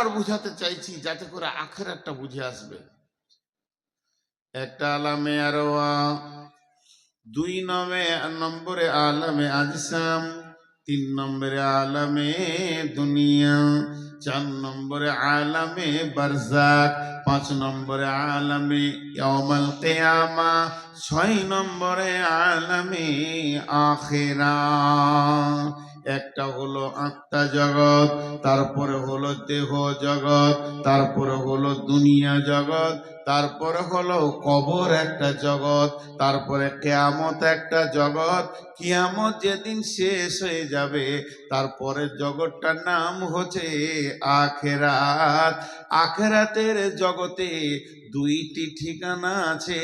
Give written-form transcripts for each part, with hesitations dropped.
বারবার বুঝাতে চাইছি যাতে করে আখিরাতটা বুঝে আসবে। একটা আলামে আরওয়া, 2 নম্বরে আলামে আজসাম, 3 নম্বরে আলামে দুনিয়া, 4 নম্বরে আলামে বারজাক, 5 নম্বরে আলামে ইয়াউমাল কিয়ামা, 6 নম্বরে আলামে আখিরাত। একটা হলো আত্মা জগৎ, তারপরে হলো দেহ জগৎ, তারপরে হলো দুনিয়া জগৎ, তারপরে হলো কবর একটা জগৎ, তারপরে কিয়ামত একটা জগৎ। কিয়ামত যেদিন শেষ হয়ে যাবে তারপরে জগৎটার নাম হচ্ছে আখিরাত। আখিরাতের জগতে 2টি ঠিকানা আছে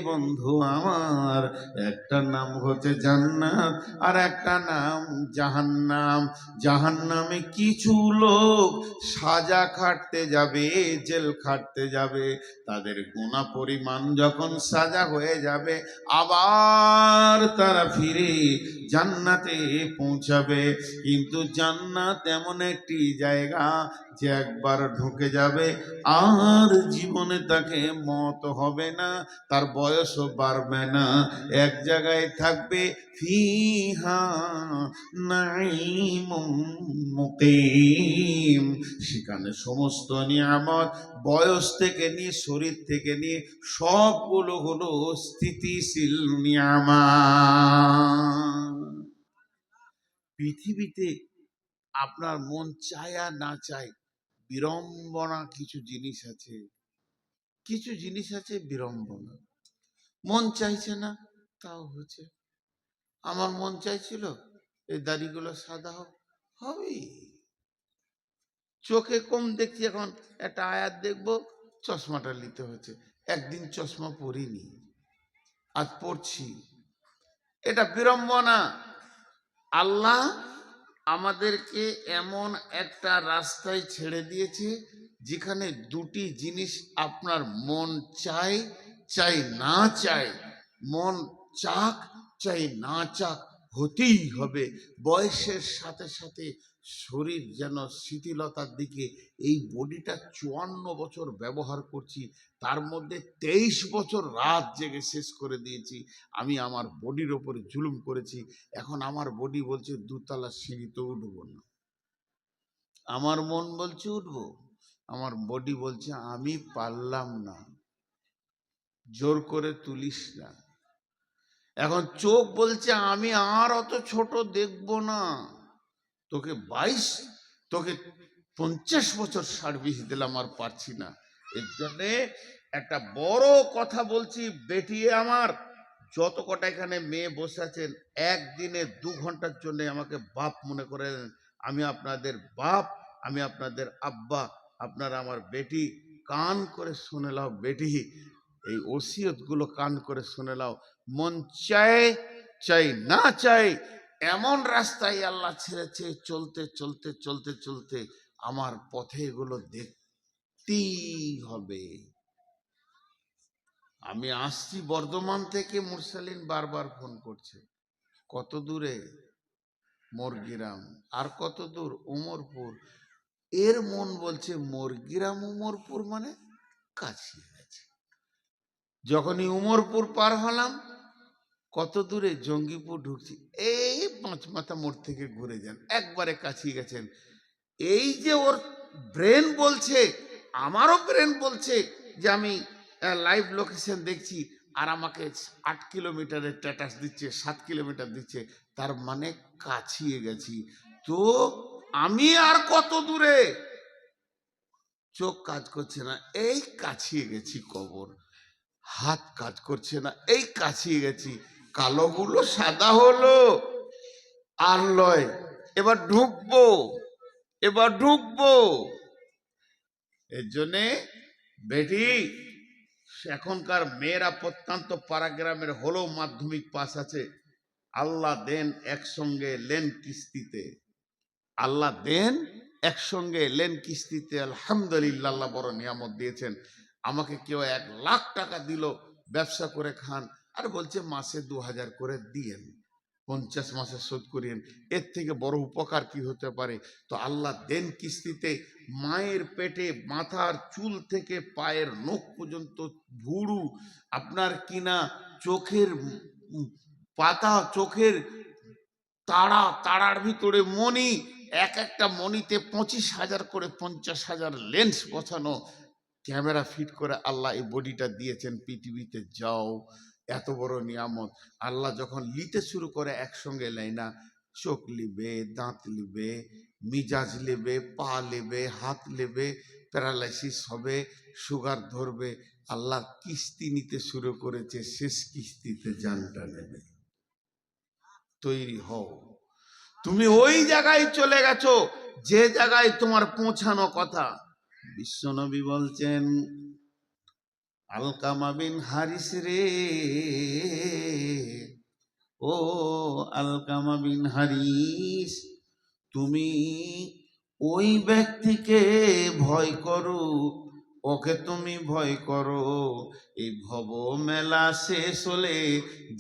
বন্ধু আমার, একটা নাম হচ্ছে জান্নাত আর একটা নাম জাহান্নাম। জাহান্নামে কিছু লোক সাজা খাটতে যাবে, জেল খাটতে যাবে, তাদের গুনাহ পরিমাণ যখন সাজা হয়ে যাবে আবার তারা ফিরে জান্নাতে পৌঁছাবে। কিন্তু জান্নাত এমন একটি জায়গা যে একবার ঢুকে যাবে আর জীবনে তাকে মত হবে না, তার বয়সও বাড়বে না, এক জায়গায় থাকবে। ফিহা নাঈমুম মুকিম, সেখানে সমস্ত নিয়ামত বয়স থেকে নিয়ে শরীর থেকে নিয়ে সবগুলো হলো স্থিতিশীল নিয়ামত। পৃথিবীতে আপনার মন চায় আর না চায়, বিড়ম্বনা কিছু জিনিস আছে, কিছু জিনিস আছে বিড়ম্বনা। মন চাইছে না তাও হচ্ছে। আমার মন চাইছিল এই দাড়িগুলো সাদা হোক, হবে। চোখে কম দেখছি, এখন একটা আয়াত দেখবো, চশমাটা নিতে হচ্ছে। একদিন চশমা পরিনি, আজ পড়ছি। এটা বিড়ম্বনা। আল্লাহ আমাদেরকে এমন একটা রাস্তায় ছেড়ে দিয়েছে যেখানে 2টি জিনিস আপনার মন চাই, চাই না চাই, মন চাক চাই না চাক হতেই হবে। বয়সের সাথে সাথে শরীর যেন শিথিলতার দিকে, এই বডিটা 54 বছর ব্যবহার করছি, তার মধ্যে 23 বছর রাত জেগে শেষ করে দিয়েছি। আমি আমার বডির ওপরে জুলুম করেছি। এখন আমার বডি বলছে 2তলা সিঁড়িতে উঠবো না, আমার মন বলছে উঠবো, আমার বডি বলছে আমি পারলাম না, জোর করে তুলিস না। এখন চোখ বলছে আমি আর অত ছোট দেখবো না, তোকে 50 বছর সার্ভিস দিলাম, আর পারছি না। এর জন্যে একটা বড় কথা বলছি, বেটিয়ে আমার, যত কটা এখানে মেয়ে বসে আছেন, একদিনে 2 ঘন্টার জন্য আমাকে বাপ মনে করেন। আমি আপনাদের বাপ, আমি আপনাদের আব্বা, আপনারা আমার বেটি। কান করে শুনে নাও বেটি, এই ওসিয়ত গুলো কান করে শুনে নাও। মন চায় চাই না চাই এমন রাস্তায় আল্লাহ ছেড়েছে, চলতে চলতে চলতে চলতে আমার পথে এগুলো দেখতেই হবে। আমি আসছি বর্ধমান থেকে, মুরসালিন বারবার ফোন করছে, কত দূরে? মোরগ্রাম। আর কত দূর? উমরপুর। এর মন বলছে মোরগ্রাম উমরপুর মানে কাছে গেছে। যখনই উমরপুর পার হলাম, কত দূরে? জঙ্গিপুর ঢুকছি, এই 5 মাথা মোড় থেকে ঘুরে যান, একবারে কাছে গেছেন। এই যে ওর ব্রেন বলছে, আমারও ব্রেন বলছে যে আমি লাইভ লোকেশন দেখছি, আর আমাকে 8 কিলোমিটারের স্ট্যাটাস দিচ্ছে, 7 কিলোমিটার দিচ্ছে, তার মানে কাছিয়ে গেছি। তো আমি আর কত দূরে? চোখ কাজ করছে না, এই কাছিয়ে গেছি কবর। হাত কাজ করছে না, এই কাছিয়ে গেছি। কালোগুলো সাদা হলো আর লয়, এবার ঢুকবো, এবার ঢুকবো। এর জন্যে বেটি, এখনকার মেয়েরা প্রত্যন্ত পাড়াগ্রামের হলেও মাধ্যমিক পাস আছে, আল্লাহ দেন একসঙ্গে লেন কিস্তিতে, আল্লাহ দেন একসঙ্গে লেন কিস্তিতে। আলহামদুলিল্লাহ, আল্লাহ বড় নিয়ামত দিয়েছেন। আমাকে কেউ 1 লাখ টাকা দিল, ব্যবসা করে খান, আর বলছে মাসে 2000 করে দিয়েন। 50 মাসে শোধ করিয়েন। এর থেকে বড় উপকার কি হতে পারে? তো আল্লাহ দেন কিস্তিতে। মায়ের পেটে মাথার চুল থেকে পায়ের নখ পর্যন্ত ভুরু, আপনার কিনা চোখের পাতা, চোখের তারার ভিতরে মণি, এক একটা মণিতে 25,000 করে 50,000 লেন্স বসানো, ক্যামেরা ফিট করে আল্লাহ এই বডিটা দিয়েছেন পৃথিবীতে। যাও, এত বড় নিয়ামত। আল্লাহ যখন নিতে শুরু করে একসঙ্গে নেয় না, চোখ লিবে, দাঁত লিবে, মিজাজ নেবে, পা নেবে, হাত নেবে, প্যারালাইসিস হবে, সুগার ধরবে। আল্লাহ কিস্তি নিতে শুরু করেছে, শেষ কিস্তিতে জানটা নেবে। তৈরি হও। তুমি ওই জায়গায় চলে গেছো যে জায়গায় তোমার পৌঁছানো কথা। বিশ্বনবী বলছেন, আলকামা বিন হারিস রে, ও আলকামা বিন হারিস, তুমি ওই ব্যক্তিকে ভয় করো, ওকে তুমি ভয় করো। এই ভব মেলা শেষ হলে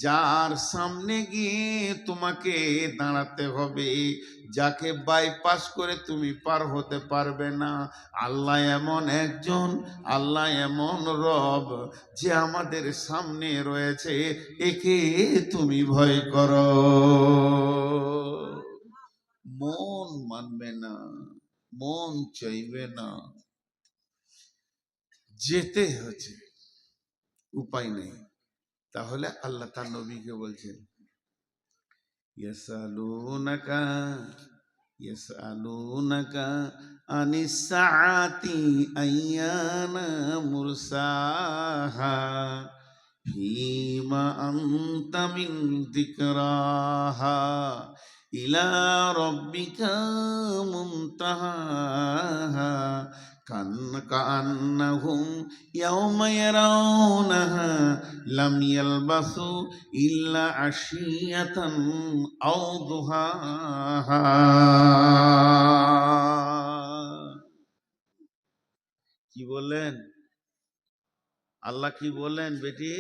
যার সামনে গিয়ে তোমাকে দাঁড়াতে হবে, যাকে বাইপাস করে তুমি পার হতে পারবে না। আল্লাহ এমন একজন, আল্লাহ এমন রব যে আমাদের সামনে রয়েছে, একে তুমি ভয় করো। মন মানবে না, মন চাইবে না, যেতে হচ্ছে, উপায় নেই। তাহলে আল্লাহ তার নবীকে বলছেন, ইয়াসালুনাকা ইয়াসালুনাকা আনিস সাআতি আইয়ানা মুরসাহা ফীমা আনতা মিন যিকরাহা ইলা রাব্বিকা মুনতাহাহা কান্নাহুম ইয়াওমা ইয়ারাউনাহা লাম ইয়ালবাসু ইল্লা আশিয়াতান আও দুহাহা। কি বলেন আল্লাহ? কি বলেন বেটি?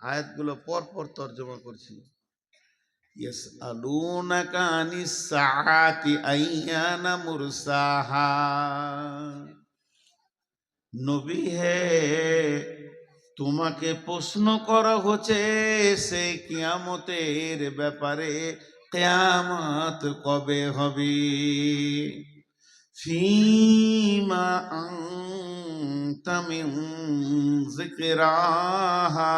আয়াতগুলো পর পর তর্জমা করছি। ইয়াসআলুনাকা আনিস সাআতি আইয়ানা মুরসাহা। নবী হে, তোমাকে প্রশ্ন করা হচ্ছে সে কিয়ামতের ব্যাপারে, কিয়ামত কবে হবে। ফীমা আনতা মিন যিকরাহা,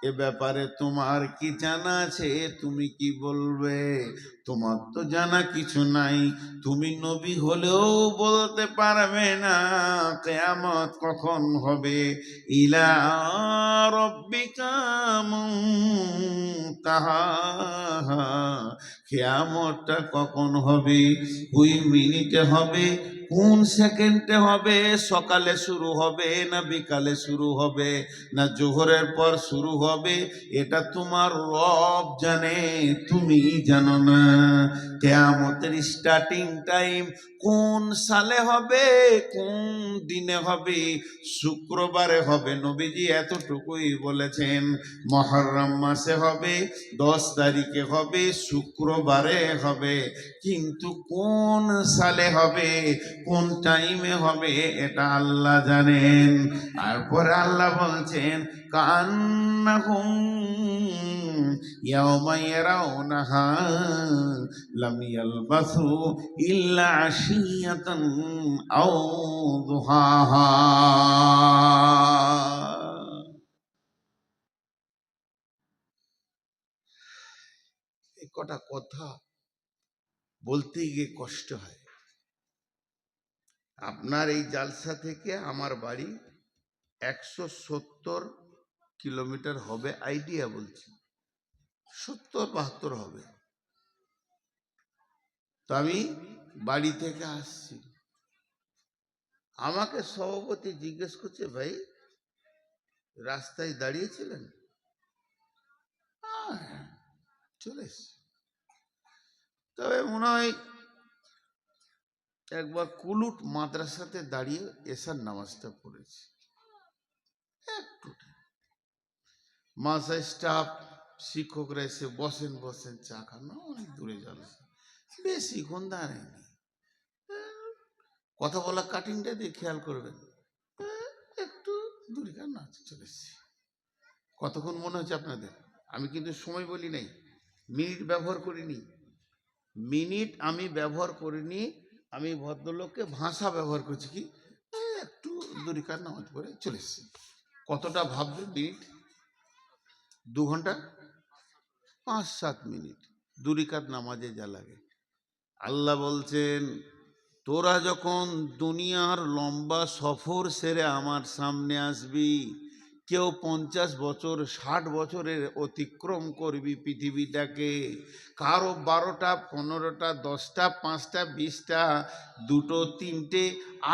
এ ব্যাপারে তোমার কি জানা আছে? তুমি কি বলবে? তোমার তো জানা কিছু নাই। তুমি নবী হলেও বলতে পারবে না কিয়ামত কখন হবে। ইলা রাব্বিকা মুনতাহাহা, কিয়ামতটা কখন হবে? ওই মিনিটে হবে, কোন সেকেন্ডে হবে? সকালে শুরু হবে না বিকালে শুরু হবে না জোহরের পর শুরু হবে? এটা তোমার রব জানে, তুমি জানো না। কিয়ামতের স্টার্টিং টাইম কোন সালে হবে, কোন দিনে হবে? শুক্রবারে হবে। নবীজি এতটুকুই বলেছেন। মুহররম মাসে হবে, 10 তারিখে হবে, শুক্রবারে হবে। কিন্তু কোন সালে হবে, কোন টাইমে হবে, এটা আল্লাহ জানেন। তারপরে আল্লাহ বলছেন, কান্নাহুম ইয়াওমা ইয়ারাউনাহা লাম ইয়ালবাসু ইল্লা আশিয়াতান আও দুহাহা। এই কটা কথা বলতে গিয়ে কষ্ট হয়। আপনার এই জালসা থেকে আমার বাড়ি 170 কিলোমিটার হবে, আইডিয়া বলছি, 70-72 হবে। তো আমি বাড়ি থেকে আসছি, আমাকে সভাপতি জিজ্ঞেস করছে, ভাই রাস্তায় দাঁড়িয়েছিলেন? চলে এসছি। তবে মনে হয় একবার কুলুট মাদ্রাসাতে দাঁড়িয়ে এসার নামাজটা পড়েছি। একটু মাসা স্টাফ শিক্ষকরা এসে বসেন বসেন চা খান না, অনেক দূরে জলসা, বেশিক্ষণ দাঁড়ায়নি। কথা বলা কাটিংটা দিয়ে খেয়াল করবেন, একটু দূরে খান না, চলে এসছি। কতক্ষণ মনে হচ্ছে আপনাদের? আমি কিন্তু সময় বলি নাই, মিনিট ব্যবহার করিনি, মিনিট আমি ব্যবহার করিনি, আমি ভদ্রলোককে ভাষা ব্যবহার করছি কি একটু দূরিকার নামাজ পড়ে চলে এসছি। কতটা ভাববে মিনিট? 2 ঘন্টা 5-7 মিনিট দূরিকার নামাজে যা লাগে। আল্লাহ বলছেন, তোরা যখন দুনিয়ার লম্বা সফর সেরে আমার সামনে আসবি, কেউ 50 বছর 60 বছরের অতিক্রম করবি পৃথিবীটাকে, কারো 12টা 15টা 10টা 5টা 20টা 2টো 3টে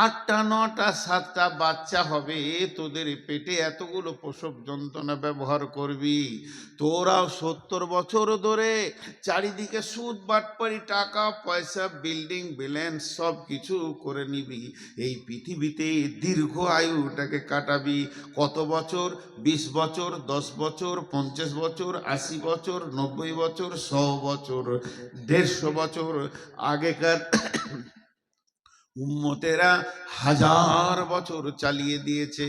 8টা 9টা 7টা বাচ্চা হবে, তোদের পেটে এতগুলো প্রসব যন্ত্রণা ব্যবহার করবি। তোরাও 70 বছর ধরে চারিদিকে সুদ বাটপারি টাকা পয়সা বিল্ডিং ব্যালেন্স সব কিছু করে নিবি, এই পৃথিবীতে দীর্ঘ আয়ুটাকে কাটাবি। কত বছর? 20 বছর, 10 বছর, 50 বছর, 80 বছর, 90 বছর, 100 বছর, 150 বছর। আগেকার উম্মতেরা 1000 বছর চালিয়ে দিয়েছে।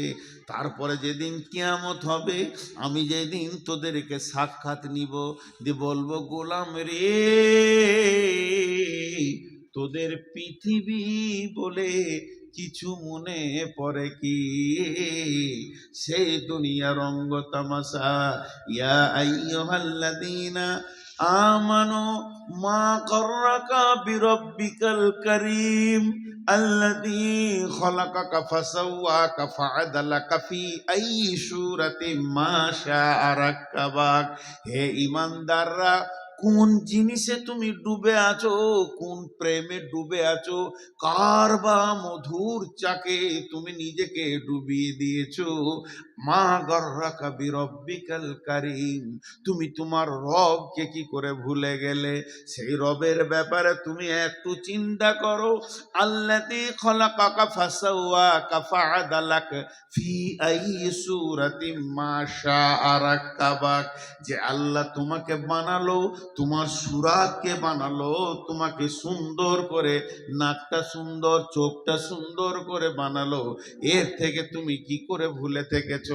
তারপরে যেদিন কিয়ামত হবে, আমি যেদিন তোদেরকে সাক্ষাৎ নিব, দিয়ে বলবো, গোলাম রে, তোদের পৃথিবী বলে কিছু মনে পড়ে কি? সেই দুনিয়া রঙ্গ তামাশা। ইয়া আইয়ুহাল্লাযীনা আমানু মা গররাকা বিরাব্বিকাল কারীম আল্লাযী খলাকাকা ফাসাওয়াকা ফাআদালাকা ফি আইয়ি সূরাতিন মা শাআ রাক্কাবাক। হে ঈমানদাররা, কোন জিনিসে তুমি ডুবে আছো, কোন প্রেমে ডুবে আছো, কার বা মধুর চাকে তুমি নিজেকে ডুবিয়ে দিয়েছো? মা গররাকা বিরব্বিকাল কারীম, তুমি তোমার রবকে কি করে ভুলে গেলে? সেই রবের ব্যাপারে তুমি একটু চিন্তা করো। আল্লাযী খলাকাকা ফাসাওয়াকা ফাআদালাক ফি আইয়ি সূরাতিন মা শাআ রাক্কাবাক। যে আল্লাহ তোমাকে বানালো, তোমার সুরাতকে বানালো, তোমাকে সুন্দর করে, নাকটা সুন্দর, চোখটা সুন্দর করে বানালো, এর থেকে তুমি কি করে ভুলে থেকেছো?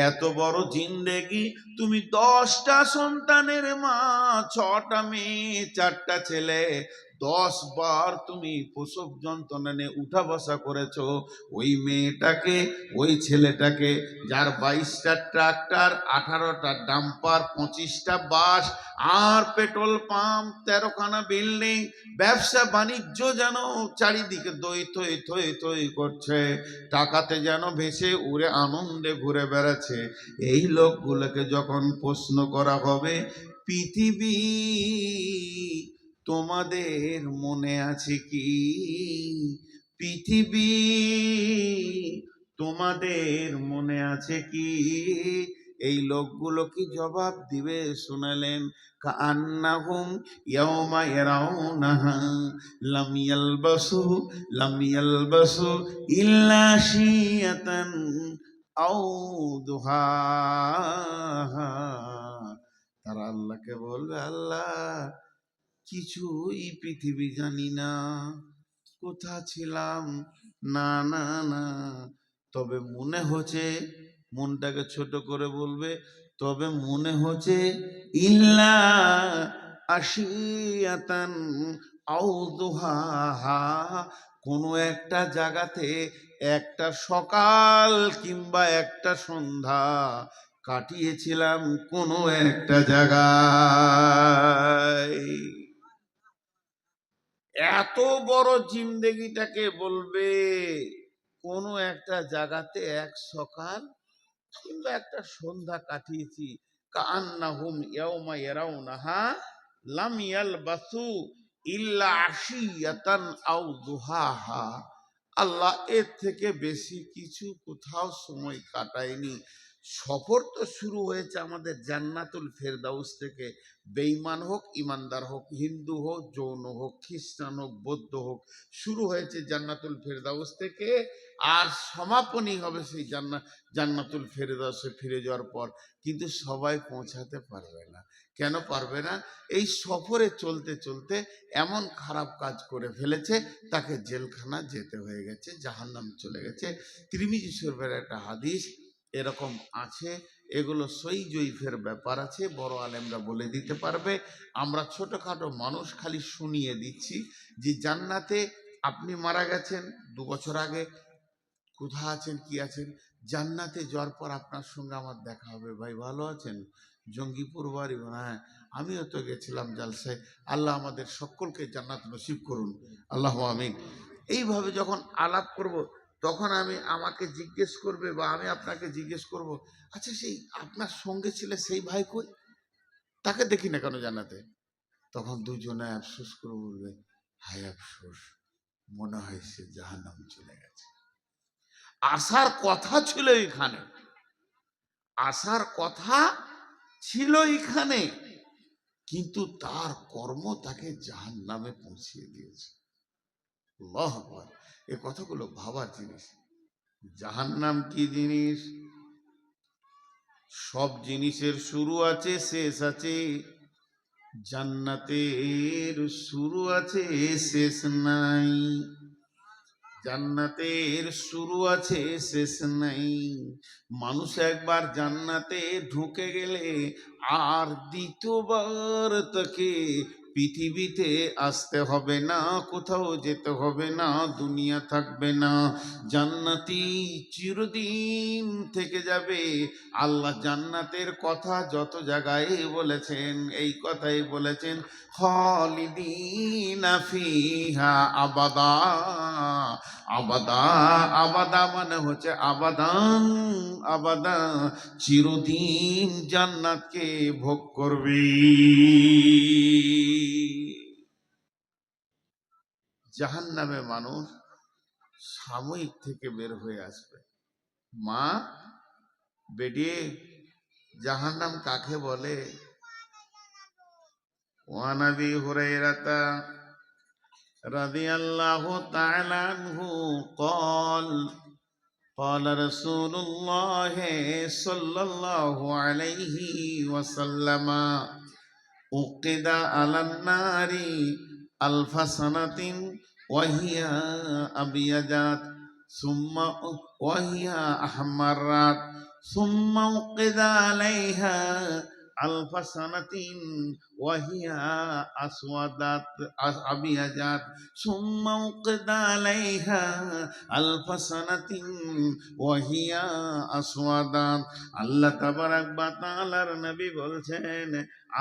এত বড় জিন্দেগি, তুমি 10টা সন্তানের মা, 6টা মেয়ে 4টা ছেলে, 10 বার তুমি প্রসব যন্ত্রণা নিয়ে উঠা বসা করেছো। ওই মেয়েটাকে, ওই ছেলেটাকে, যার 22টা ট্রাক্টর, 18টা ডাম্পার, 25টা বাস, আর পেট্রোল পাম্প, 13খানা বিল্ডিং, ব্যবসা বাণিজ্য যেন চারিদিকে দই থই থই থই করছে, টাকাতে যেন ভেসে উড়ে আনন্দে ঘুরে বেড়াচ্ছে। এই লোকগুলোকে যখন প্রশ্ন করা হবে, পৃথিবী তোমাদের মনে আছে কি? পৃথিবী তোমাদের মনে আছে কি? এই লোকগুলো কি জবাব দিবে? শোনালেন, কান্নাহুম ইয়াওমা ইয়ারাউনাহা লাম ইয়ালবাসু ইল্লা শিয়াতান আও দুহাহা। তারা আল্লাহকে বলবে, আল্লাহ কিছুই পৃথিবী জানি না, কোথা ছিলাম, না না না, তবে মনে হচ্ছে, মনটাকে ছোট করে বলবে, তবে মনে হচ্ছে ইল্লা আশিয়াতান আও দুহাহা, কোনো একটা জায়গাতে একটা সকাল কিংবা একটা সন্ধ্যা কাটিয়েছিলাম কোনো একটা জায়গায়। এত বড় জিন্দেগিটাকে বলবে কোনো একটা জায়গাতে এক সকাল কিংবা একটা সন্ধ্যা কাটিয়েছি। কান্নাহুম ইয়াওমা ইয়ারাউনাহা লাম ইয়ালবাসু ইল্লা আশিয়াতান আও দুহাহা। আল্লাহ এর থেকে বেশি কিছু কোথাও সময় কাটায়নি। সফর তো শুরু হয়েছে আমাদের জান্নাতুল ফেরদাউস থেকে। বেঈমান হোক ইমানদার হোক, হিন্দু হোক, জৈন হোক, খ্রিস্টান হোক, বৌদ্ধ হোক, শুরু হয়েছে জান্নাতুল ফেরদাউস থেকে। আর সমাপনী হবে সেই জান্নাতুল ফেরদাউসে ফিরে যাওয়ার পর। কিন্তু সবাই পৌঁছাতে পারবে না। কেন পারবে না? এই সফরে চলতে চলতে এমন খারাপ কাজ করে ফেলেছে, তাকে জেলখানা যেতে হয়ে গেছে, জাহান্নাম চলে গেছে। তিরমিজি শরীফের একটা হাদিস এরকম আছে। এগুলো সই জয়ীফের ব্যাপার আছে, বড় আলেমরা বলে দিতে পারবে। আমরা ছোটখাটো মানুষ খালি শুনিয়ে দিচ্ছি যে জান্নাতে আপনি মারা গেছেন 2 বছর আগে, কোথা আছেন কি আছেন, জান্নাতে যাওয়ার পর আপনার সঙ্গে আমার দেখা হবে। ভাই ভালো আছেন? জঙ্গিপুর বাড়ি? হ্যাঁ, আমিও তো গেছিলাম জালসায়। আল্লাহ আমাদের সকলকে জান্নাত নসিব করুন, আল্লাহ আমিন। এইভাবে যখন আলাপ করব, তখন আমাকে জিজ্ঞেস করবে বা আমি আপনাকে জিজ্ঞেস করব, আচ্ছা সেই আপনার সঙ্গে ছিল সেই ভাই কই, তাকে দেখি না কেন জান্নাতে? তখন দুজনে আফসোস করে বলবে, হায় আফসোস, মনে হয় সে জাহান্নাম চলে গেছে। আসার কথা ছিল এখানে, আসার কথা ছিল এখানে, কিন্তু তার কর্ম তাকে জাহান্নামে পৌঁছিয়ে দিয়েছে। আল্লাহু আকবার। এই কথাগুলো ভাবার জিনিস। জাহান্নাম কি জিনিস? সব জিনিসের শুরু আছে, শেষ আছে। জান্নাতের শুরু আছে, শেষ নাই। জান্নাতের শুরু আছে, শেষ নাই। মানুষ একবার জান্নাতে ঢুকে গেলে আর দ্বিতীয়বার তাকে পৃথিবীতে আসতে হবে না, কোথাও যেতে হবে না, দুনিয়া থাকবে না। জান্নাতি চিরদিন থেকে যাবে। আল্লাহ জান্নাতের কথা যত জায়গায় বলেছেন, এই কথাই বলেছেন, খালিদিনা ফিহা আবাদা। আবাদা, আবাদা মানে হচ্ছে আবাদান, আবাদা, চিরদিন জান্নাতকে ভোগ করবে। জাহান্নামে মানুষ সাময়িক থেকে বের হয়ে আসবে। মা বেডিয়ে, জাহান্নাম কাকে বলে? ওয়ান আবি হুরায়রাতা রাদিয়াল্লাহু তাআলা আনহু قال قال رسول الله صلى الله عليه وسلم أوقد على النار 1000 سنة وهي أبيضت ثم وهي أحمرت ثم أوقد عليها 1000 سنة وهي أسودت أبيضت ثم أوقد عليها 1000 سنة وهي أسودت। আল্লাহ তাবারাক ওয়া তাআলার নবী বলছেন,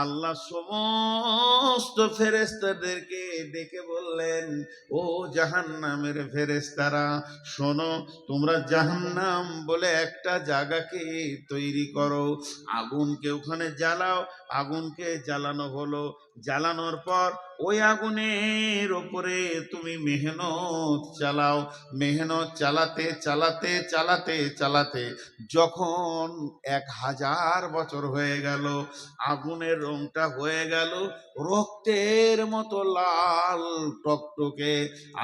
আল্লাহ সমস্ত ফেরেশতাদেরকে ডেকে বললেন, ও জাহান্নামের ফেরেশতারা, শোনো, তোমরা জাহান্নাম বলে একটা জায়গাকে তৈরি করো, আগুনকে ওখানে জ্বালাও। আগুনকে জ্বালানো হলো, জ্বালানোর পর ওই আগুনের ওপরে তুমি মেহনত চালাও। মেহনত চালাতে চালাতে চালাতে চালাতে যখন 1000 বছর হয়ে গেল, আগুনের রংটা হয়ে গেল রক্তের মতো লাল টকটকে।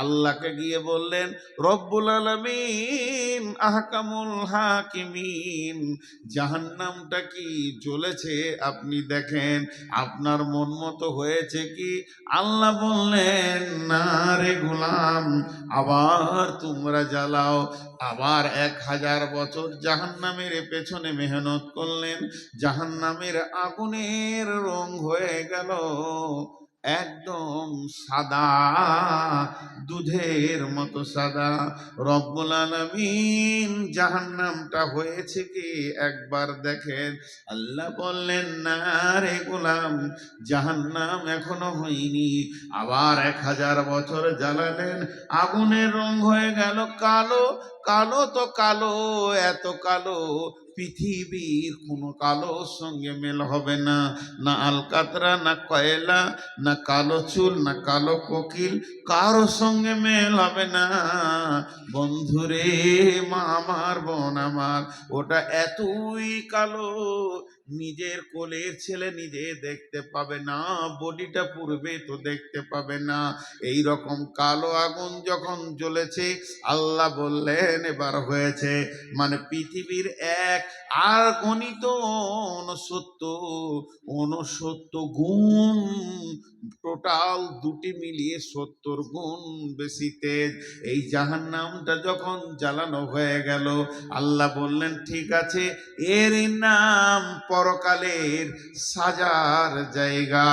আল্লাহকে গিয়ে বললেন, রব্বুল আলামিন, আহকামুল হাকিমিন, জাহান্নামটা কি জ্বলেছে আপনি দেখেন, আপনার মন মতো হয়েছে কি? আল্লাহ বললেন, না রে গোলাম, আবার তোমরা জ্বালাও। আবার 1000 বছর জাহান্নামের পেছনে মেহনত করলেন, জাহান্নামের আগুনের রং হয়ে গেল একদম সাদা, দুধের মতো সাদা। রব্বুল আলামিন, জাহান্নামটা হয়েছে কি একবার দেখেন। আল্লাহ বললেন, না রে গোলাম, জাহান্নাম এখনো হয়নি। আবার 1000 বছর জ্বালালেন, আগুনের রং হয়ে গেল কালো, কালো তো কালো, এত কালো পৃথিবীর কোনো কালোর সঙ্গে মেল হবে না, না আলকাতরা, না কয়লা, না কালো চুল, না কালো কোকিল, কারো সঙ্গে মেল হবে না। বন্ধুরে, মা আমার, বোন আমার, ওটা এতই কালো, নিজের কোলের ছেলে নিজে দেখতে পাবে না, বডিটা পূর্বে তো দেখতে পাবে না। এই রকম কালো আগুন যখন জ্বলেছে, আল্লাহ বললেন এবার হয়েছে, মানে পৃথিবীর এক আর গণিত 69 গুণ, টোটাল দুটি মিলিয়ে 70 গুণ বেশি তেজ। এই জাহান্নামটা যখন জ্বালানো হয়ে গেল, আল্লাহ বললেন ঠিক আছে, এর নাম পরকালের সাজার জায়গা।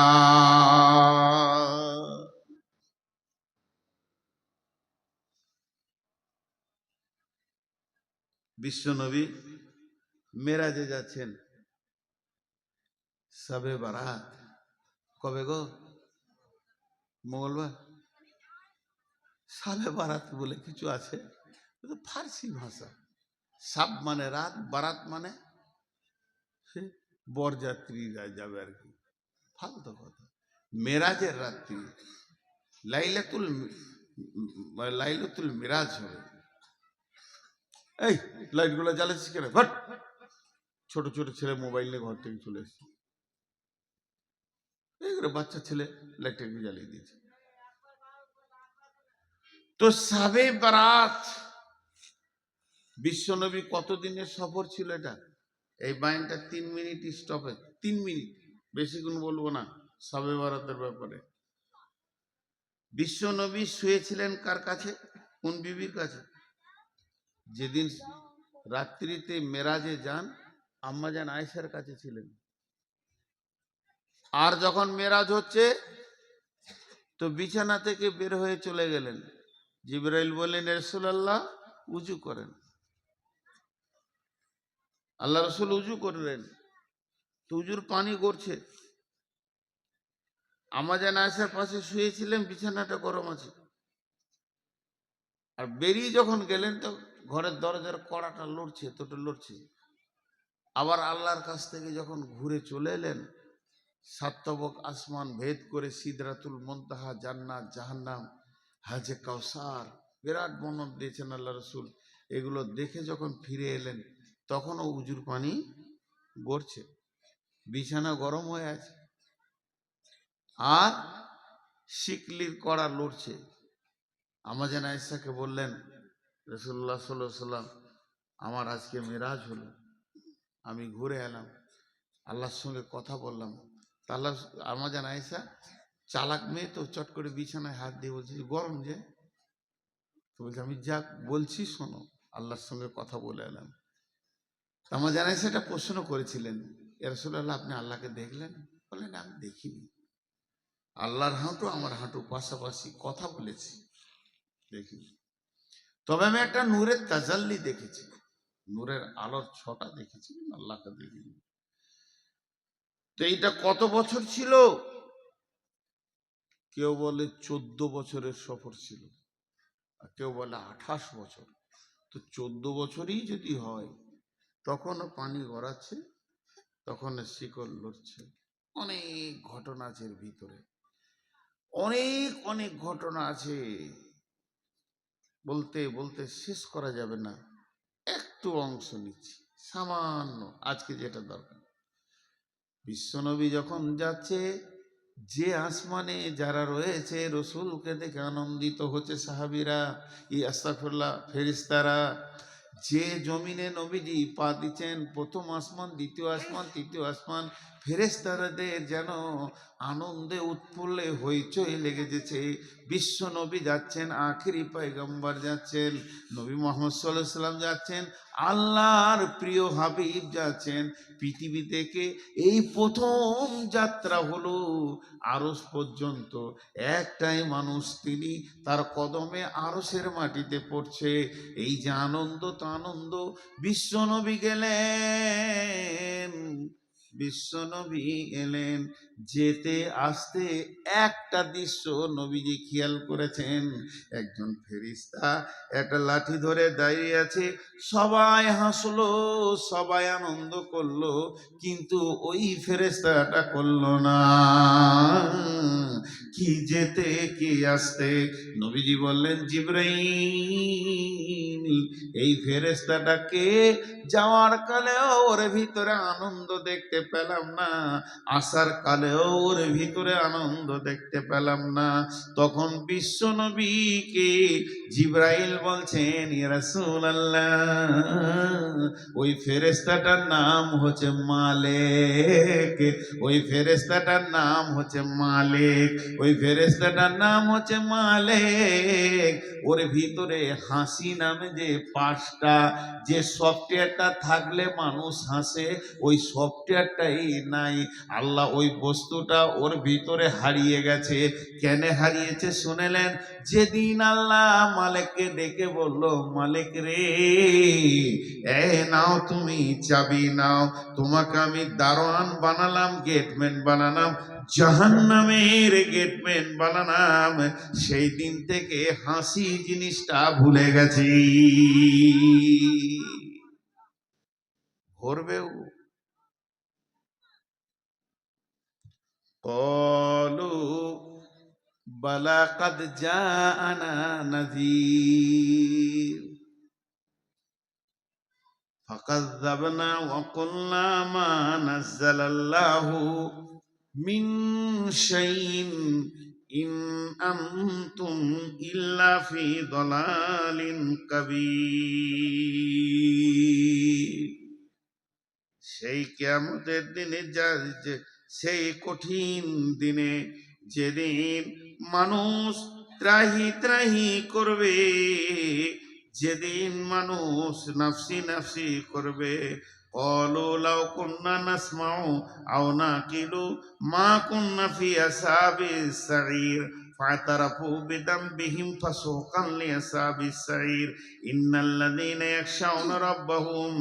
বিশ্বনবী মেরাজে যাচ্ছেন, সবে বারাত কবে গো? মঙ্গলবার। সবে বারাত বলে কিছু আছে, ফার্সি ভাষা। সাব মানে রাত, বারাত মানে বরযাত্রীরা যাবে আর কি, ফালতু কথা। মেরাজের রাত্রি, লাইলাতুল মিরাজ হবে। এই লাইট গুলো জ্বালাচ্ছিস কেন? বাট ছোট ছোট ছেলে মোবাইল নিয়ে ঘর থেকে চলে এসছে, এইগুলো বাচ্চা ছেলে লাইটটা জ্বালিয়ে দিয়েছে। তো সাবে বারাত, বিশ্বনবী কতদিনের সফর ছিল এটা? এই বাইনটা 3 মিনিট স্টপে, 3 মিনিট, বেশিক্ষণ বলবো না সাবে বারাতের ব্যাপারে। বিশ্বনবী শুয়েছিলেন কার কাছে? কোন বিবির কাছে? যেদিন রাত্রিতে মেরাজে যান, আম্মাজান আয়েশার কাছে ছিলেন। আর যখন মেরাজ হচ্ছে, তো বিছানা থেকে বের হয়ে চলে গেলেন। জিবরাইল বললেন রাসূলুল্লাহ উজু করেন। আল্লাহ রসুল উজু করলেন, তো উজুর পানি গড়ছে। আম্মাজান আয়েশার পাশে শুয়েছিলেন, বিছানাটা গরম আছে। আর বেরিয়ে যখন গেলেন, তো ঘরের দরজার কড়াটা লড়ছে, তোটা লড়ছে। আবার আল্লাহর কাছ থেকে যখন ঘুরে চলে এলেন, 7 তবক আসমান ভেদ করে সিদরাতুল মুনতাহা, জান্নাত, জাহান্নাম, হাজে কাউসার, বিরাট বর্ণনা দিয়েছেন আল্লাহ রসুল। এগুলো দেখে যখন ফিরে এলেন, তখনও উজুর পানি গড়ছে, বিছানা গরম হয়ে আছে, আর শিকলির কড়া লড়ছে। আম্মাজান আয়েশাকে বললেন, রাসূলুল্লাহ সাল্লাল্লাহু আলাইহি ওয়াসাল্লাম, আমার আজকে মেরাজ হলো, আমি ঘুরে এলাম, আল্লাহর সঙ্গে কথা বললাম। তা আল্লাহ, আম্মাজান আয়েশা চালাক মেয়ে তো, চট করে বিছানায় হাত দিয়ে বলছে গরম যে, তো বলছে আমি যা বলছি শোনো, আল্লাহর সঙ্গে কথা বলে এলাম। আম্মাজান আয়েশা এটা প্রশ্ন করেছিলেন, ইয়া রাসূলুল্লাহ আপনি আল্লাহকে দেখলেন? বললেন আমি দেখিনি, আল্লাহর হাঁটু আমার হাঁটু পাশাপাশি, কথা বলেছি, দেখিনি। তবে আমি একটা নূরের তাজাল্লি দেখেছি, নূরের আলোর ছটা দেখেছি, আল্লাহকে দেখিনি। তো এইটা কত বছর ছিল? কেউ বলে 14 বছরের সফর ছিল, আর কেউ বলে 28 বছর। তো 14 বছরই যদি হয়, তখনও পানি গড়াচ্ছে, তখন শিকল লড়ছে। অনেক ঘটনা আছে এর ভিতরে, অনেক অনেক ঘটনা আছে, বলতে বলতে শেষ করা যাবে না। একটু অংশ নিচ্ছি সামান্য, আজকে যেটা দরকার। বিশ্বনবী যখন যাচ্ছে, যে আসমানে যারা রয়েছে রসুলকে দেখে আনন্দিত হচ্ছে সাহাবীরা, আস্তাগফিরুল্লাহ, ফেরেশতারা। যে জমিনে নবীজি পা দিচ্ছেন, প্রথম আসমান, দ্বিতীয় আসমান, তৃতীয় আসমান, ফেরেশতাদের যেন আনন্দে উৎফুল্লে হইচই লেগে যেছে। বিশ্ব নবী যাচ্ছেন, আখিরি পয়গম্বর যাচ্ছেন, নবী মুহাম্মদ সাল্লাল্লাহু আলাইহি সাল্লাম যাচ্ছেন, আল্লাহর প্রিয় হাবিব যাচ্ছেন। পৃথিবী থেকে এই প্রথম যাত্রা হলো আরশ পর্যন্ত। একটাই মানুষ, তিনি, তার কদমে আরশের মাটিতে পড়ছে। এই যে আনন্দ, তো আনন্দ। বিশ্বনবী গেলেন, বিশ্ব নবী এলেন। যেতে আসতে একটা দৃশ্য নবীজি খেয়াল করেছেন, একজন ফেরেশতা একটা লাঠি ধরে দাঁড়িয়ে আছে। সবাই হাসলো, সবাই আনন্দ করলো, কিন্তু ওই ফেরেশতাটা করলো না। কি যেতে কি আসতে? নবীজি বললেন, জিবরাইল, এই ফেরেশতাটাকে যাওয়ার কালেও ওর ভিতরে আনন্দ দেখতে পেলাম না, আসার কালেও ওর ভিতরে আনন্দ দেখতে পেলাম না। তখন বিশ্ব নবীকে জিবরাইল বলছেন, ইয়া রাসূলুল্লাহ, ওই ফেরেশতাটার নাম হচ্ছে মালিক, ওই ফেরেশতাটার নাম হচ্ছে মালিক, ওই ফেরেশতাটার নাম হচ্ছে মালিক। ওর ভিতরে হাসি নামে যে পাঁচটা, যে সফটওয়্যারটা থাকলে মানুষ হাসে, ওই সফটওয়্যারটাই নাই। আল্লাহ ওই বস্তুটা ওর ভিতরে হারিয়ে গেছে। কেন হারিয়েছে শুনেলেন? যেদিন আল্লাহ মালিককে ডেকে বলল, মালিক রে, নাও তুমি চাবি নাও, তোমাকে আমি দারোয়ান বানালাম, গেটম্যান বানালাম, জাহান্নামের গেটম্যান বানালাম, সেই দিন থেকে হাসি জিনিসটা ভুলে গেছি। ভরবেও قالوا بلى قد جاءنا نذير فكذبنا وقلنا ما نزل الله من شيء إن أنتم إلا في ضلال كبير। সেই কিয়ামতের দিনে, সেই কঠিন দিনে, যেদিন মানুষ ত্রাহি ত্রাহি করবে, যেদিন মানুষ নাফসি নাফসি করবে, ক্বালু লাউ কুন্না নাসমাউ আও নাকিলু মা কুন্না ফি আসহাবিস সাঈর ফাতারাফু বিদামবিহিম ফাসুকান লিআসহাবিস সাঈর ইন্নাল্লাযীনা ইয়াখশাউনা রাব্বাহুম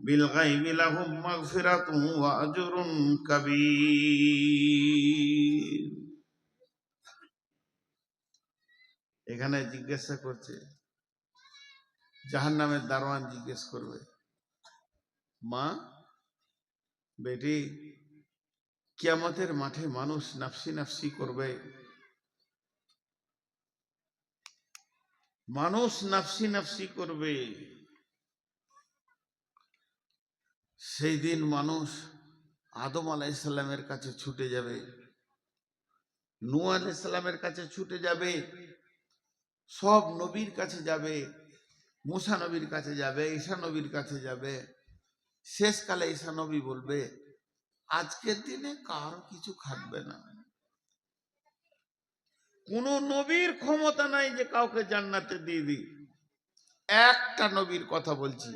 বিল গায়বি লাহুম মাগফিরাতুন ওয়া আজরুন কাবীর। এখানে জিজ্ঞাসা করছে, জাহান্নামের দারোয়ান জিজ্ঞেস করবে, মা বেটি, কিয়ামতের মাঠে মানুষ নাফসি নাফসি করবে, মানুষ নাফসি নাফসি করবে। সেই দিন মানুষ আদম আলাইহিস সালামের কাছে ছুটে যাবে, নূহ আলাইহিস সালামের কাছে ছুটে যাবে, সব নবীর কাছে যাবে, মুসা নবীর কাছে যাবে, ঈসা নবীর কাছে যাবে। শেষকালে ঈসা নবী বলবে, আজকের দিনে কারো কিছু খাটবে না, কোন নবীর ক্ষমতা নাই যে কাউকে জান্নাতে দিয়ে দিই। একটা নবীর কথা বলছি,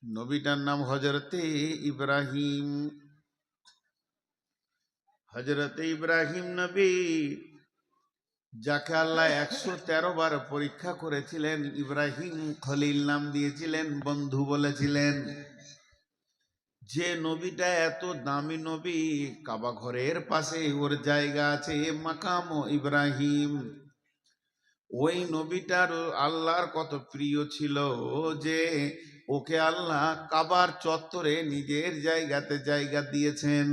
নবীটার নাম হযরতে ইব্রাহিম। হযরতে ইব্রাহিম নবী, যাকে আল্লাহ 113 বার পরীক্ষা করেছিলেন, ইব্রাহিম খলিল নাম দিয়েছিলেন, বন্ধু বলেছিলেন। যে নবীটা এত দামি নবী, কাবা ঘরের পাশে ওর জায়গা আছে, মাকাম ইব্রাহিম। ওই নবীটার আল্লাহর কত প্রিয় ছিল যে ওকে আল্লাহ কাবার চত্বরে নিজের জায়গাতে জায়গা দিয়েছেন।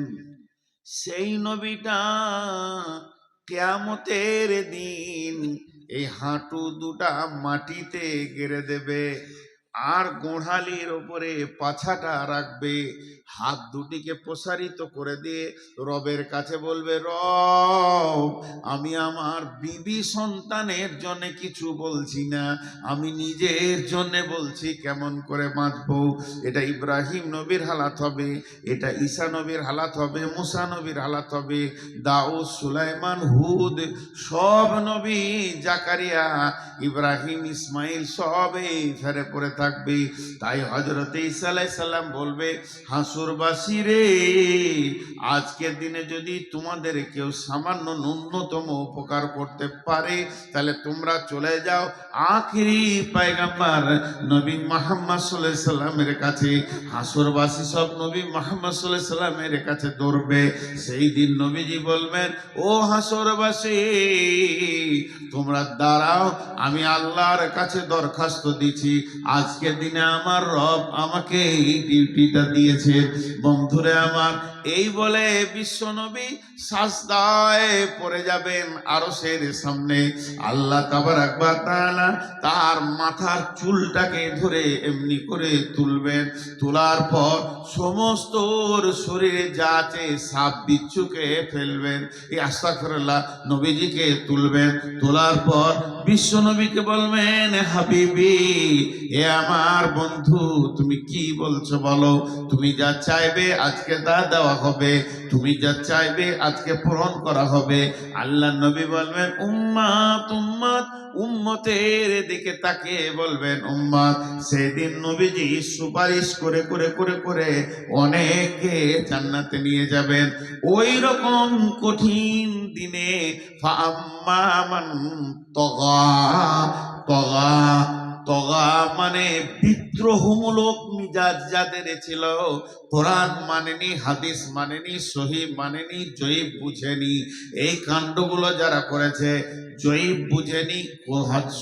সেই নবীটা কিয়ামতের দিন এই হাঁটু দুটা মাটিতে গেড়ে দেবে, আর গোড়ালির ওপরে পাছাটা রাখবে, হাত দুটিকে প্রসারিত করে দিয়ে রবের কাছে বলবে, রব, আমি আমার বিবি সন্তানের জন্য কিছু বলছি না, আমি নিজের জন্য বলছি, কেমন করে বাঁচবো। এটা ইব্রাহিম নবীর হালাত হবে, এটা ঈসা নবীর হালাত হবে, মুসা নবীর হালাত হবে, দাউদ, সুলাইমান, হুদ, সব নবী, জাকারিয়া, ইব্রাহিম, ইসমাইল, সব এই ফেরে পড়ে থাকে। থাকবে। তাই হযরত ঈসা আলাইহিস সালাম বলবে, হাসুরবাসী রে, আজকের দিনে যদি তোমাদের কেউ সামান্য ন্যূনতম উপকার করতে পারে, তাহলে তোমরা চলে যাও আখিরি পয়গম্বর নবী মুহাম্মদ সাল্লাল্লাহু আলাইহি সাল্লামের কাছে। হাসুরবাসী সব নবী মুহাম্মদ সাল্লাল্লাহু আলাইহি সাল্লামের কাছে দৌড়বে। সেই দিন নবীজি বলবেন, ও হাসুরবাসী, তোমরা দাঁড়াও, আমি আল্লাহর কাছে দরখাস্ত দিচ্ছি। আজকের দিনে আমার রব আমাকে এই ডিউটিটা দিয়েছে। বন্ধুরে আমার, এই বলে বিশ্বনবী সাজদায় পড়ে যাবেন আরশের সামনে। আল্লাহ তাবারাক ওয়া তাআলা তার মাথার চুলটাকে ধরে এমনি করে তুলবেন। তোলার পর সমস্ত শরীরে যা আছে সাপ বিচ্ছুকে ফেলবেন। এই আস্তাগফিরুল্লাহ, নবীজিকে তুলবেন। তোলার পর বিশ্ব নবীকে বলবেন, হাবিবি, এ আমার বন্ধু, তুমি কি বলছো বলো। তুমি যা চাইবে আজকে তা দেওয়া হবে, তুমি যা চাইবে আজকে পূরণ করা হবে। আল্লাহ নবী বলবেন, উম্মাত উম্মাত, উম্মতের দিকে তাকিয়ে বলবেন উম্মাত। সেদিন নবীজি সুপারিশ করে করে করে করে অনেকে জান্নাতে নিয়ে যাবেন। ওই রকম কঠিন দিনে ফাআম্মা মান তগা, তগা, তগা মানে বিদ্রোহমূলক মিজাজ যাদের ছিল, কোরআন মানেনি, হাদিস মানেনি, সহি মানেনি, জয়ীব বুঝেনি, এই কাণ্ডগুলো যারা করেছে, জয়ীব বুঝেনি,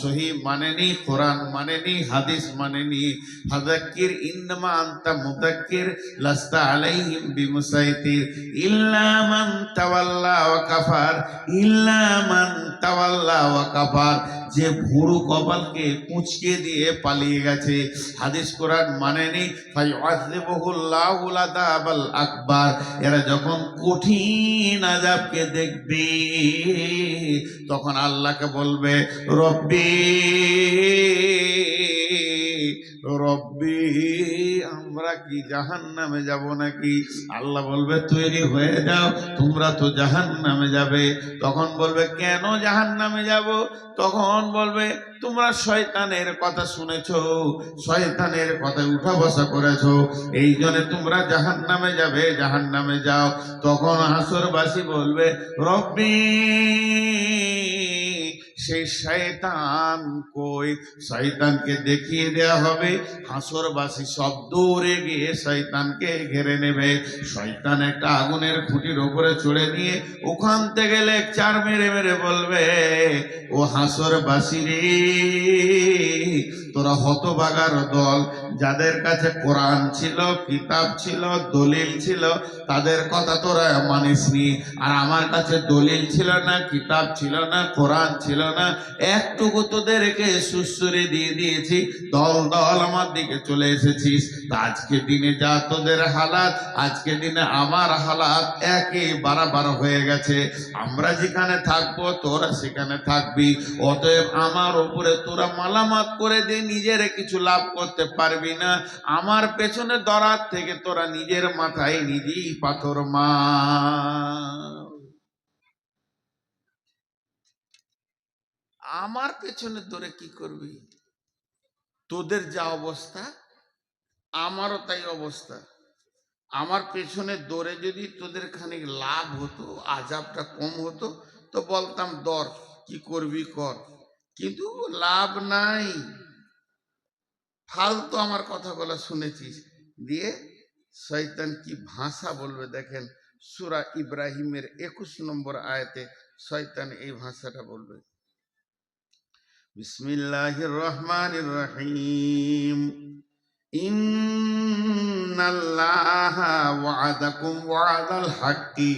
সহি মানেনি, কোরআন মানেনি, হাদিস মানেনি, ফাযাক্কির ইন্নামা আনতা মুযাক্কির লাস্তা আলাইহিম বিমুসাইতির ইল্লা মান তাওয়াল্লা ওয়া কাফার, ইল্লা মান তাওয়াল্লা ওয়া কাফার, যে ভুরু কপালকে কুঁচকে দিয়ে পালিয়ে গেছে, হাদিস কোরআন মানেনি, ফায়ুআযিবুহুল্লাহুল আযাবাল আকবার। এরা যখন কঠিন আযাবকে দেখবে, তখন আল্লাহকে বলবে, রব্বি রব্বি, আমরা কি জাহান্নামে যাব নাকি? আল্লাহ বলবে, তৈরি হয়ে যাও, তোমরা তো জাহান্নামে যাবে। তখন বলবে, কেন জাহান্নামে যাব? তখন বলবে, তোমরা শয়তানের কথা শুনেছো, শয়তানের কথা উঠা বসা করেছো, এই জন্য তোমরা জাহান্নামে যাবে, জাহান্নামে যাও। তখন হাসরবাসী বলবে, রব্বি, সেই শয়তান কই? শয়তানকে দেখিয়ে দেয়া হবে। হাসরবাসী সব দৌড়ে গিয়ে শয়তানকে ঘিরে নেবে। শয়তান একটা আগুনের খুঁটির উপরে চড়ে নিয়ে ওখান থেকে লেকচার মেরে মেরে বলবে, ও হাসরবাসী রে, তোরা হতভাগার দল, যাদের কাছে কোরআন ছিল, কিতাব ছিল, দলিল ছিল, তাদের কথা তোরা মানিসনি। আর আমার কাছে দলিল ছিল না, কিতাব ছিল না, কোরআন ছিল না, একটুকু তোদেরকে সুসুরে দিয়ে দিয়েছি, দল দল আমার দিকে চলে এসেছিস। তা আজকে দিনে যা তোদের হালাত, আজকে দিনে আমার হালাত একই বারাবার হয়ে গেছে। আমরা যেখানে থাকবো তোরা সেখানে থাকবি, অতএব আমার উপরে তোরা মালামাত করে দিয়ে নিজের কিছু লাভ করতে পারবি না। আমার পেছনে দরার থেকে তোরা নিজের মাথায় নিজেই পাথর মার। আমার পেছনে তোরে কি করবি? তোদের যা অবস্থা আমারও তাই অবস্থা। আমার পেছনে দৌড়ে যদি তোদের খানিক লাভ হতো, আজাবটা কম হতো, তো বলতাম দর, কি করবি কর, কিন্তু লাভ নাই। ফালতু আমার কথাগুলো শুনেছিস। দিয়ে শয়তান কি ভাষা বলবে দেখেন, সূরা ইব্রাহিমের 21 নম্বর আয়াতে শয়তান এই ভাষাটা বলবে, বিসমিল্লাহির রহমানির রহিম, ইন্নাল্লাহা ওয়া'আদাকুম ওয়া'দাল হাক্কি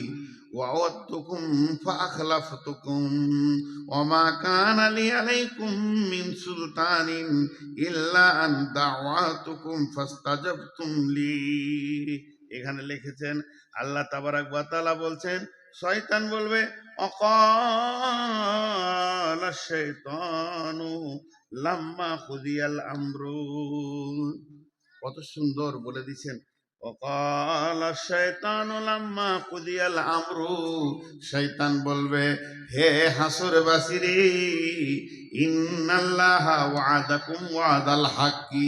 ওয়া'আদতুকুম ফাআখলাফতুকুম ওয়ামা কানা লি আলাইকুম মিন সুলতানিন ইল্লা আন দা'ওয়াতুকুম ফাস্তাজাবতুম লি। এখানে লিখেছেন আল্লাহ তাবারাক ওয়া তাআলা বলছেন, শয়তান বলবে, অকালা শাইতানু লাম্মা খুদিয়াল আমরু। কত সুন্দর বলে দিচ্ছেন, অকালা শাইতানু লাম্মা খুদিয়াল আমরু। শয়তান বলবে, হে হাসরবাসী রে, ইন্নাল্লাহা ওয়াদাকুম ওয়াদাল হাক্কি,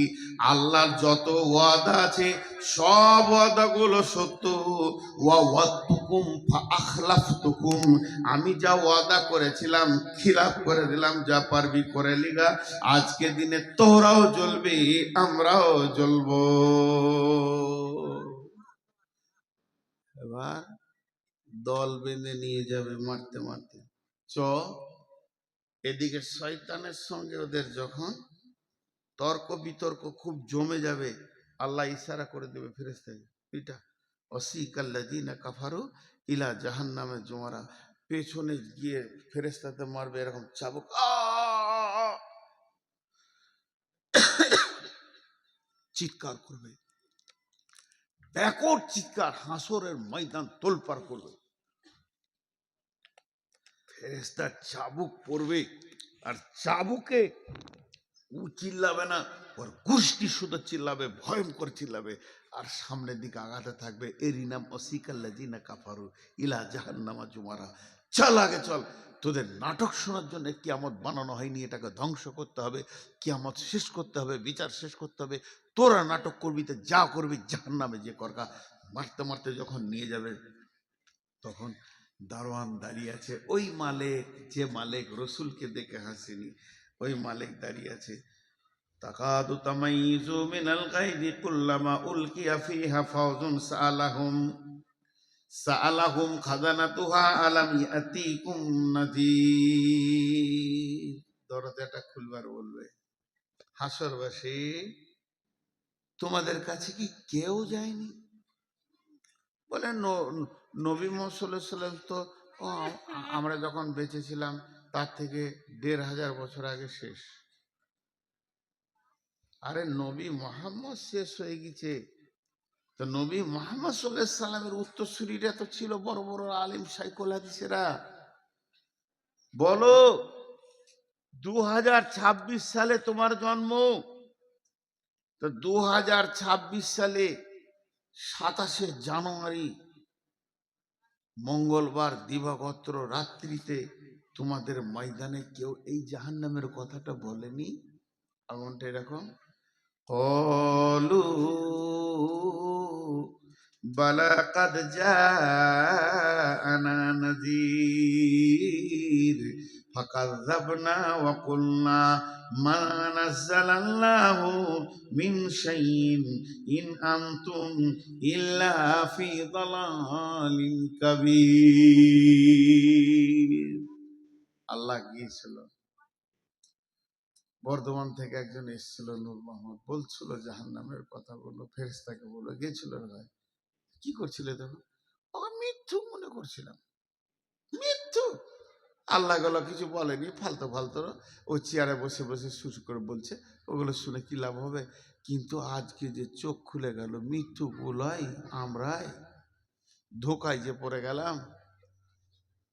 আল্লাহর যত ওয়াদা আছে সব ওয়াদাগুলো সত্য। ওয়া ওয়াদতুকুম ফাআখলাফতুকুম, আমি যা ওয়াদা করেছিলাম খিলাফ করে দিলাম, যা পারবি করে লিগা। আজকে দিনে তোরাও জ্বলবি আমরাও জ্বলবো। এবার দল বেঁধে নিয়ে যাবে মারতে মারতে। চ এদিকে শয়তানের সঙ্গে ওদের যখন তর্ক বিতর্ক খুব জমে যাবে, আল্লাহ ইশারা করে দেবে ফেরেশতাকে, পিটা ওয়াসিকাল্লাযিনা কাফারু ইলা জাহান্নামে জুমারা, পেছনে গিয়ে ফেরেশতাতে মারবে এরকম চাবুক, চিৎকার করবে, ব্যাকট চিৎকার, হাসরের ময়দান তোলপাড় করবে। ফেরেশতার চাবুক পড়বে, আর চাবুকে ও চিল্লাবে না, ওর গোষ্ঠী শুধু চিল্লাবে, ভয়ঙ্কর চিল্লাবে, আর সামনের দিকে আগাতে থাকবে। এরই নাম ওয়াসিকাল্লাযিনা কাফারু ইলা জাহান্নামা জুমারা। চল আগে চল, তোদের নাটক শোনার জন্য কিয়ামত বানানো হয়নি, এটাকে ধ্বংস করতে হবে, কিয়ামত শেষ করতে হবে, বিচার শেষ করতে হবে। তোরা নাটক করবি তো যা করবি জাহান্নামে যে করকা। মারতে মারতে যখন নিয়ে যাবে, তখন দারোয়ান দাঁড়িয়ে আছে, ওই মালিক, যে মালিক রসুলকে দেখে হাসেনি, ওই মালিক দাঁড়িয়ে আছে। তাকাদু তামাইযু মিনাল গায়যি কুল্লামা উলকিয়া ফিহা ফাওজুন সাআলাহুম খাজানাতুহা আলাম ইয়াতিকুম নাযীর। দরজাটা খুলবার বলবে, হাসরবাসী তোমাদের কাছে কি কেউ যায়নি? বলে নবী মুহাম্মদ সাল্লাল্লাহু আলাইহি ওয়াসাল্লাম তো আমরা যখন বেঁচে ছিলাম তার থেকে ১৫০০ বছর আগে শেষ। আরে নবী মুহাম্মদ শেষ হয়ে গেছে, তো নবী মুহাম্মদ সাল্লাল্লাহু আলাইহি সাল্লামের উত্তরসূরিরা তো ছিল বড় বড় আলিম শাইখুল হাদিসেরা। বলো 2026 সালে তোমার জন্ম, তো 2026 সালে 27শে জানুয়ারি মঙ্গলবার দিবাগত রাত্রিতে তোমাদের ময়দানে কেউ এই জাহান্নামের কথাটা বলেনি? এমনটা এরকম قالوا بلى قد جاءنا نذير فكذبنا وقلنا ما نزل الله من شيء إن أنتم إلا في ضلال كبير। আল্লাহ গিয়েছিল, বর্ধমান থেকে একজন এসেছিল নূর মোহাম্মদ, বলছিল জাহান্নামের কথা, বললো ফেরেশতাকে বললো, গেছিল ভাই কি করছিলে তখন? মিথ্যু মনে করছিলাম, মিথ্যু। আল্লাহ গেল কিছু বলেনি, ফালতু ফালতু ও চেয়ারে বসে বসে শুরু করে বলছে, ওগুলো শুনে কি লাভ হবে? কিন্তু আজকে যে চোখ খুলে গেল, মিথ্যু গুলাই আমরাই ধোকায় যে পড়ে গেলাম।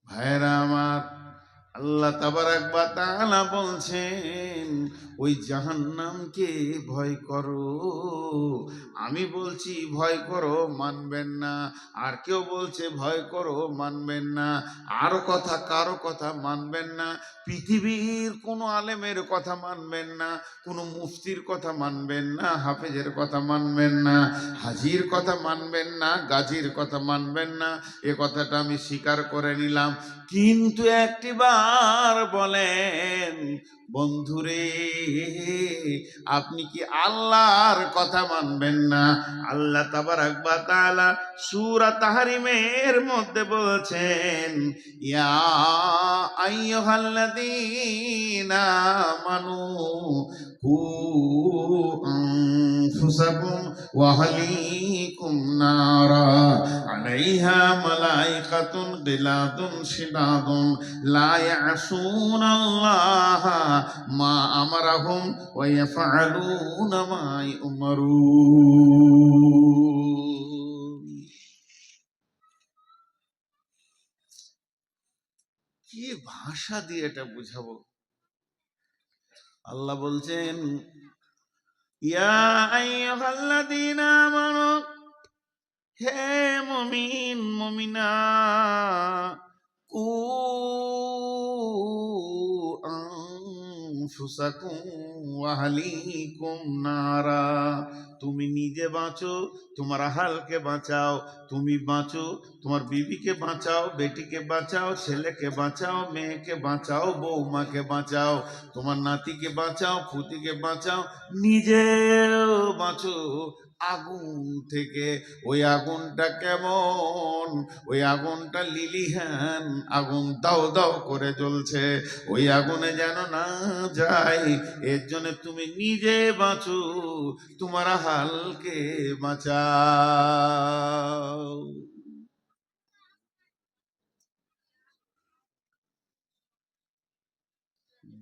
ভাইরা আমার, আল্লাহ তাবারাক ওয়া তাআলা বলছেন ওই জাহান্নামকে ভয় করো। আমি বলছি ভয় করো, মানবেন না। আর কেউ বলছে ভয় করো, মানবেন না। আরো কথা, কারো কথা মানবেন না। পৃথিবীর কোনো আলেমের কথা মানবেন না, কোনো মুফতির কথা মানবেন না, হাফেজের কথা মানবেন না, হাজির কথা মানবেন না, গাজীর কথা মানবেন না। এ কথাটা আমি স্বীকার করে নিলাম। কিন্তু একটিবার বলেন, বন্ধুরে আপনি কি আল্লাহর কথা মানবেন না? আল্লাহ তাবারাক ওয়া তাআলা সূরা তাহরিমের মধ্যে বলছেন, ইয়া আইয়ুহাল্লাযীনা আমানু কু আনফুসাকুম ওয়া আহলিকুম নারা আলাইহা মালাইকাতুন গিলাদুন শিদাদুন লা ইয়াসুনাল্লাহা মা আমারাহুম ওয়া ইয়াফআলুনা মা ইউমারুন। কি ভাষা দিয়ে এটা বুঝাবো? আল্লাহ বলছেন, ইয়া আইয়ুহাল্লাযীনা আমানু, হে মুমিন মুমিনা, কু আনফুসাকুম ওয়া আহলিকুম নারা। তুমি নিজে বাঁচো, তোমার আহালকে বাঁচাও। তুমি বাঁচো, তোমার বিবিকে বাঁচাও, বেটিকে বাঁচাও, ছেলেকে বাঁচাও, মেয়েকে বাঁচাও, বৌমাকে বাঁচাও, তোমার নাতিকে বাঁচাও, পুতিকে বাঁচাও, নিজেও বাঁচো আগুন থেকে। ওই আগুনটা কেমন? ওই আগুনটা লিলিহান আগুন, দাও দাও করে জ্বলছে। ওই আগুনে যেন না যায়, এর জন্য তুমি নিজে বাঁচো, তোমার হালকে বাঁচাও।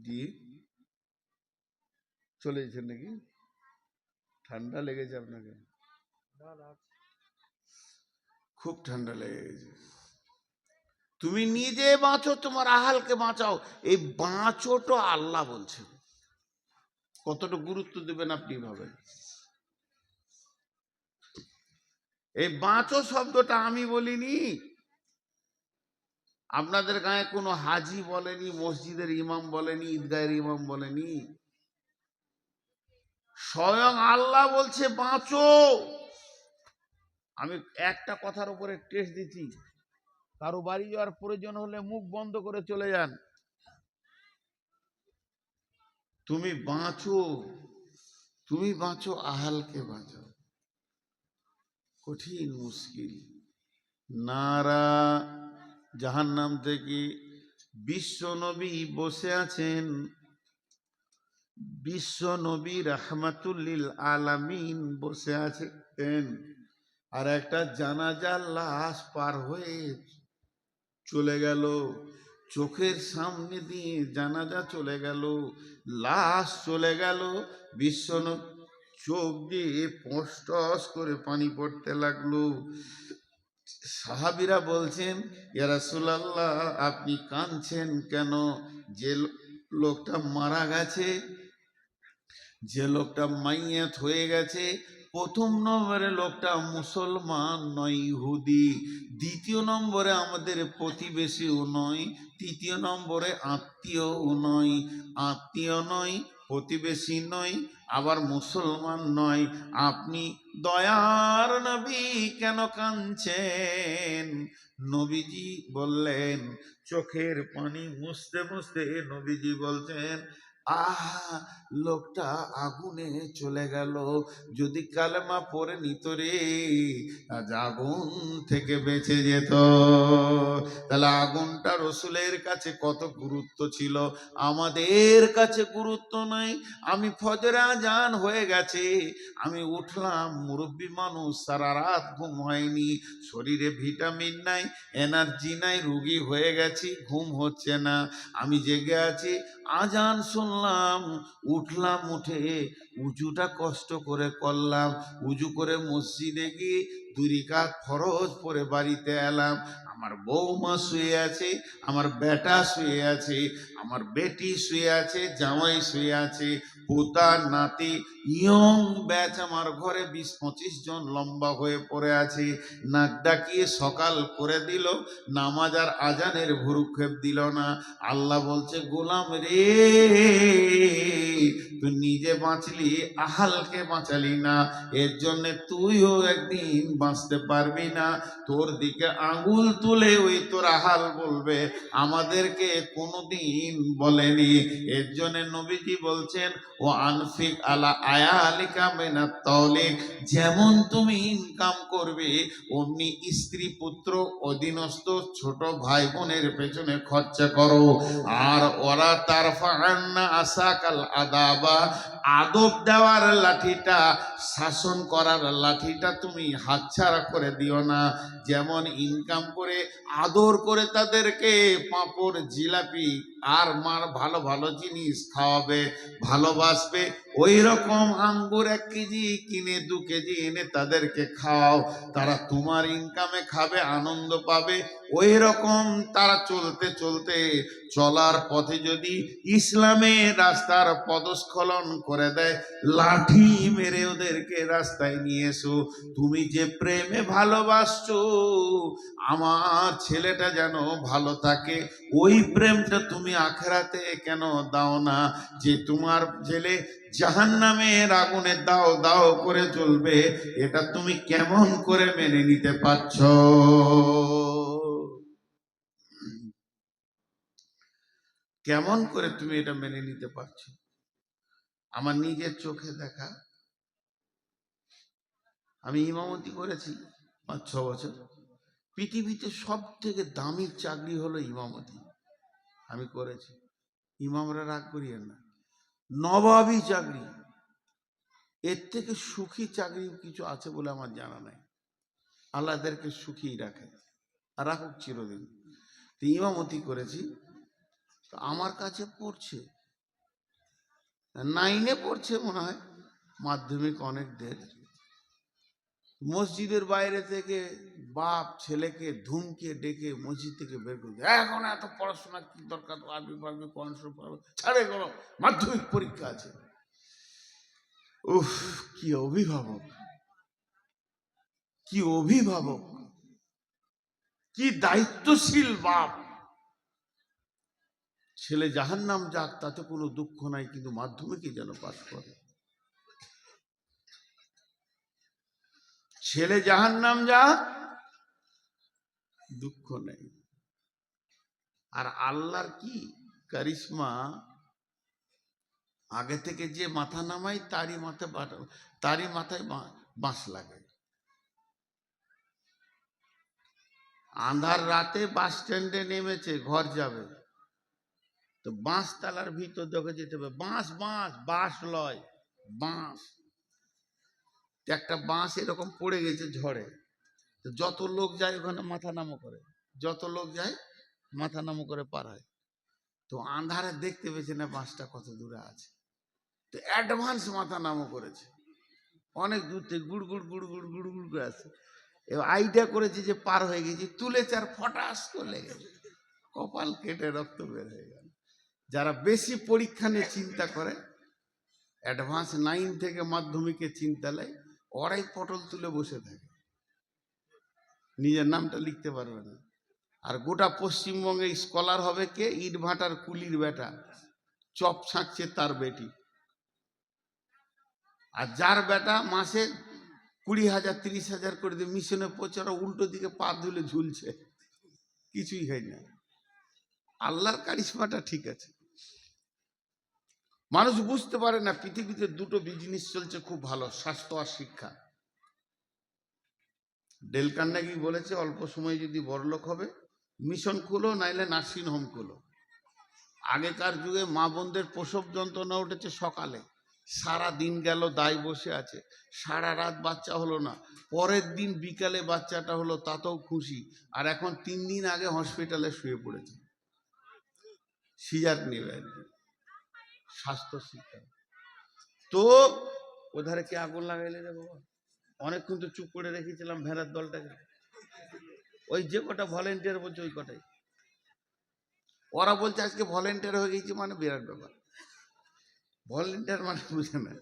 দিয়ে চলে গেছেন নাকি? ঠান্ডা লেগেছে আপনাকে? খুব ঠান্ডা লেগে গেছে। তুমি নিজে বাঁচো, তোমার আহালকে বাঁচাও। এই বাঁচোটা আল্লাহ বলছেন। কতটা গুরুত্ব দেবেন আপনি ভাবেন। এই বাঁচো শব্দটা আমি বলিনি, আপনাদের গায়ে কোনো হাজি বলেনি, মসজিদের ইমাম বলেনি, ঈদগাহের ইমাম বলেনি, স্বয়ং আল্লাহ বলছে বাঁচো। আমি একটা কথার উপরে টেস্ট দিচ্ছি, কারো বাড়ি যাওয়ার প্রয়োজন হলে মুখ বন্ধ করে চলে যান। তুমি বাঁচো, তুমি বাঁচো, আহালকে বাঁচাও। কঠিন মুশকিল। নারা, জাহান্নাম থেকে বিশ্ব নবী বসে আছেন, বিশ্ব নবী রাহমাতুল লিল আলামিন বসে আছেন, আর একটা জানাজার লাশ পার হয়ে চলে গেল। চোখের সামনে দিয়ে জানাজা চলে গেল, লাশ চলে গেল, বিশ্ব চোখ দিয়ে পশটস করে পানি পড়তে লাগলো। সাহাবীরা বলছেন, ইয়া রাসূলুল্লাহ আপনি কাঁদছেন কেন? যে লোকটা মারা গেছে, যে লোকটা মাইয়াত হয়ে গেছে, প্রথম নম্বরে লোকটা মুসলমান নয়, ইহুদি। দ্বিতীয় নম্বরে আমাদের প্রতিবেশীও নয়, তৃতীয় নম্বরে আত্মীয়ও নয়। আত্মীয় নয়, প্রতিবেশী নয়, আবার মুসলমান নয়। আপনি দয়ার নবী কেন কাঁদছেন? নবীজি বললেন, চোখের পানি মুছতে মুছতে নবীজি বলছেন, আহা, লোকটা আগুনে চলে গেল, যদি কালেমা পড়ে নিত রে, আজ আগুন থেকে বেঁচে যেত। তাহলে আগুনটা রসুলের কাছে কত গুরুত্ব ছিল, আমাদের কাছে গুরুত্ব নাই। আমি ফজরে আজান হয়ে গেছে, আমি উঠলাম, মুরব্বী মানুষ, সারা রাত ঘুম হয়নি, শরীরে ভিটামিন নাই, এনার্জি নাই, রুগী হয়ে গেছি, ঘুম হচ্ছে না, আমি জেগে আছি, আজান শুনলাম, উঠলাম, উঠে উজুটা কষ্ট করে করলাম, উজু করে মসজিদে গিয়ে 2 রাকাত ফরজ পরে বাড়িতে এলাম। আমার বৌমা শুয়ে আছে, আমার বেটা শুয়ে আছে, আমার বেটি শুয়ে আছে, জামাই শুয়ে আছে, পোতা নাতি, ইয়ং ব্যাচ আমার ঘরে 20-25 জন লম্বা হয়ে পড়ে আছে। নাক ডাকিয়ে সকাল করে দিল, নামাজ আর আজানের ভুরুক্ষেপ দিল না। আল্লাহ বলছে, গোলাম রে, তুই নিজে বাঁচলি, আহালকে বাঁচালি না, এর জন্য তুইও একদিন বাঁচতে পারবি না। তোর দিকে আঙ্গুল তুলে ওই তোর আহাল বলবে, আমাদেরকে কোনোদিন বলেনি। এর জন্য নবীজি বলছেন, ও আনফিক আলা আয়ালিকা মিনাত তাওলিক, যেমন তুমি ইনকাম করবে অমনি স্ত্রী পুত্র অধীনস্থ ছোট ভাই বোনের পেছনে খরচা করো। আর ওরা তারফাআন্না আসাকাল আদাবা, আদব দেওয়ার লাঠিটা, শাসন করার লাঠিটা তুমি হাতছাড়া করে দিও না। যেমন ইনকাম করে আদর করে তাদেরকে পাঁপড়, জিলাপি আর মার ভালো ভালো জিনিস খাওয়াবে, ভালোবাসবে, ওই রকম আঙ্গুর 1 কেজি কিনে 2 কেজি এনে তাদেরকে খাও, তারা তোমার ইনকামে খাবে, আনন্দ পাবে। ওই রকম তারা চলতে চলতে চলার পথে যদি ইসলামের রাস্তার পদস্খলন করে করে দেয়, লাঠি মেরে ওদেরকে রাস্তায় নিয়ে এসো। তুমি যে প্রেমে ভালোবাসছো আমার ছেলেটা যেন ভালো থাকে, ওই প্রেমটা তুমি আখেরাতে কেন দাও না? যে তোমার ছেলে জাহান্নামের আগুনে দাও দাও করে চলবে, এটা তুমি কেমন করে মেনে নিতে পারছো? কেমন করে তুমি এটা মেনে নিতে পারছো? আমার নিজের চোখে দেখা, আমি ইমামতি করেছি 5-6 বছর। পৃথিবীতে সব থেকে দামি চাকরি হলো ইমামতি, আমি করেছি। ইমামরা রাগ করিয়েন না, নবাবী চাকরি, এর থেকে সুখী চাকরি কিছু আছে বলে আমার জানা নাই। আল্লাহদেরকে সুখী রাখে আর রাখুক চিরদিন। তো ইমামতি করেছি, তো আমার কাছে পড়ছে 9-এ পড়ছে মনে হয়, মাধ্যমিক অনেক দের। মসজিদের বাইরে থেকে বাপ ছেলেকে ধুমকে ডেকে মসজিদ থেকে বের করে দেয়, এখন এত পড়াশোনা কি দরকার, আরবি পারবে, কনসর পারবে, ছাড়ে করো, মাধ্যমিক পরীক্ষা আছে। উফ, কি অভিভাবক, কি অভিভাবক, কি দায়িত্বশীল বাপ। ছেলে জাহান্নাম যাক তাতে কোনো দুঃখ নাই, কিন্তু মাধ্যমিকে যেন পাস করে। ছেলে জাহান্নাম যাক দুঃখ নেই। আর আল্লাহর কি কারিশমা, আগে থেকে যে মাথা নামাই তারই মাথায় বাঁশ লাগে। আন্ধার রাতে বাস স্ট্যান্ডে নেমেছে, ঘর যাবে, তো বাঁশ তালার ভিতর দেখে যেতে হবে, বাঁশ বাঁশ বাঁশ লয় বাঁশ। একটা বাঁশ এরকম পড়ে গেছে ঝড়ে, তো যত লোক যায় ওখানে মাথা নামো করে, যত লোক যায় মাথা নামো করে পার হয়। তো আন্ধারে দেখতে পেয়েছে না বাঁশটা কত দূরে আছে, তো অ্যাডভান্স মাথা নামো করেছে, অনেক দূর থেকে গুড় গুড় গুড় গুড় গুড় গুড় করে আছে। এবার আইডিয়া করেছে যে পার হয়ে গেছি, তুলেছে আর ফটাস করে লেগে গেছে, কপাল কেটে রক্ত বের হয়ে গেল। যারা বেশি পরীক্ষা নিয়ে চিন্তা করে, অ্যাডভান্স 9 থেকে মাধ্যমিকে চিন্তা নেয়, ওরাই পটল তুলে বসে থাকে, নিজের নামটা লিখতে পারবে না। আর গোটা পশ্চিমবঙ্গে স্কলার হবে কে? ইট ভাটার কুলির বেটা, চপ ছাঁকছে তার বেটি। আর যার বেটা মাসে 20,000 30,000 করে দিয়ে মিশনে পৌঁছে, ওরা উল্টো দিকে পা ধুলে ঝুলছে, কিছুই হয় না। আল্লাহর কারিশমাটা ঠিক আছে। মানুষ বুঝতে পারে না পৃথিবীতে দুটো বিজনেস চলছে খুব ভালো, স্বাস্থ্য আর শিক্ষা। ডেল কার্নেগি বলেছে অল্প সময় যদি বড়লোক হবে মিশন খুলো, নাইলে নার্সিং হোম খুলো। আগেকার যুগে মা বোনদের প্রসব যন্ত্রণা উঠেছে সকালে, সারা দিন গেল দায় বসে আছে, সারা রাত বাচ্চা হলো না, পরের দিন বিকালে বাচ্চাটা হলো, তাতেও খুশি। আর এখন 3 দিন আগে হসপিটালে শুয়ে পড়েছে, সিজার নেবে আর কি। স্বাস্থ্য শিক্ষা তো ওধারে কে আগুন লাগাইলে রে বাবা? অনেকক্ষণ তো চুপ করে রেখেছিলাম ভেড়ার দলটাকে, ওই যে কটা ভলেন্টিয়ার বলছে ওই কটাই। ওরা বলছে আজকে ভলেন্টিয়ার হয়ে গেছি, মানে বিরাট ব্যাপার, ভলেন্টিয়ার মানে বুঝে না।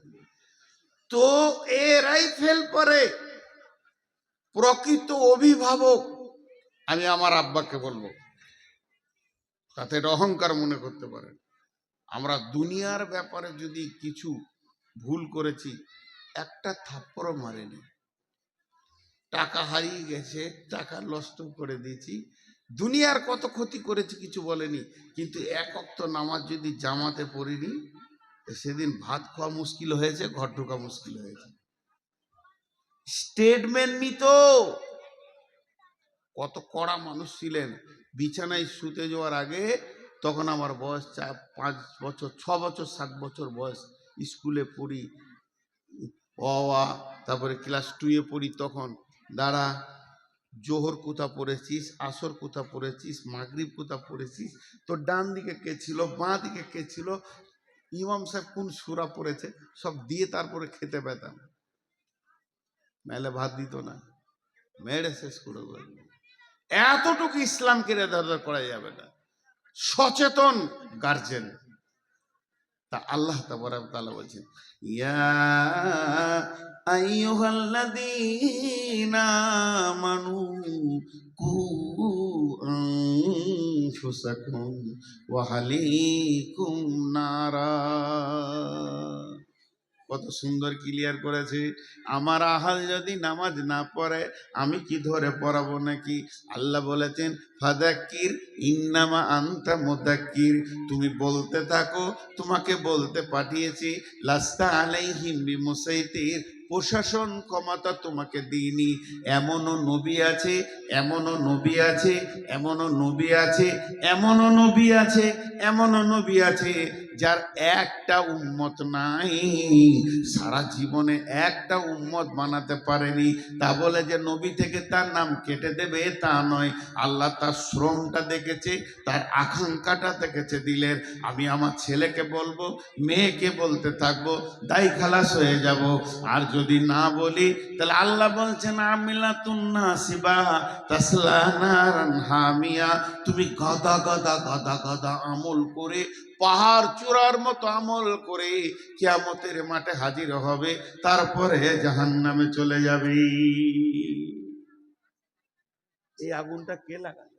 তো এরাই ফেল করে। প্রকৃত অভিভাবক আমি আমার আব্বাকে বলবো, তাতে অহংকার মনে করতে পারেন। আমরা দুনিয়ার ব্যাপারে যদি কিছু ভুল করেছি, একটা থাপ্পড়ও মারেনি, টাকা হারিয়ে গেছে, টাকা নষ্ট করে দিয়েছি, দুনিয়ার কত ক্ষতি করেছি কিছু বলেনি, কিন্তু এক ওয়াক্ত নামাজ যদি জামাতে পড়িনি, সেদিন ভাত খাওয়া মুশকিল হয়েছে, ঘর ঢোকা মুশকিল হয়েছে। স্টেটমেন্ট নিত, কত কড়া মানুষ ছিলেন। বিছানায় শুতে যাওয়ার আগে, তখন আমার বয়স 5 বছর 6 বছর 7 বছর বয়স, স্কুলে পড়ি, তারপরে ক্লাস 2-এ পড়ি, তখন দাঁড়া, জোহর কোথা পড়েছিস, আসর কোথা পড়েছিস, মাগরিব কোথা পড়েছিস, তো ডান দিকে কে ছিল, বাঁ দিকে কে ছিল, ইমাম সাহেব কোন সূরা পড়েছে, সব দিয়ে তারপরে খেতে পেতাম, নাহলে ভাত দিত না, মেরে শেষ করে দেবে। এতটুকু ইসলামকে রেদার করা যাবে না। সচেতন গার্জেন, তা আল্লাহ তাবারক ওয়া তাআলা বলছেন, ইয়া আইয়ুহাল্লাযীনা আমানু কু আনফুসাকুম ওয়া আহলিকুম নারা। কত সুন্দর ক্লিয়ার করেছে। আমার আহাল যদি নামাজ না পড়ে আমি কি ধরে পড়াবো নাকি? আল্লাহ বলেছেন ফাযাক্কির ইন্নামা আনতা মুযাক্কির, তুমি বলতে থাকো, তোমাকে বলতে পাঠিয়েছি। লাস্তা আলাইহিম বিমুসাইতির, প্রশাসন ক্ষমতা তোমাকে দিইনি। এমনও নবী আছে, এমনও নবী আছে, এমনও নবী আছে, এমনও নবী আছে, এমনও নবী আছে যার একটা উম্মত নাই, সারা জীবনে একটা উম্মত বানাতে পারেনি। তা বলে যে নবী থেকে তার নাম কেটে দেবে তা নয়। আল্লাহ তার শ্রমটা দেখেছে, তার আকাঙ্ক্ষাটা দেখেছে দিলের। আমি আমার ছেলেকে বলবো, মেয়েকে বলতে থাকবো, দাই খালাস হয়ে যাব। আর যদি না বলি তাহলে আল্লাহ বলছেন আমিলাতুন নাসিবা তাসলা নারান হামিয়া, তুমি গাদা গাদা গাদা গাদা আমল করে, পাহাড় চূড়ার মতো আমল করে কিয়ামতের মাঠে হাজির হবে, তারপরে জাহান্নামে চলে যাবে। এই আগুনটা কে লাগালো?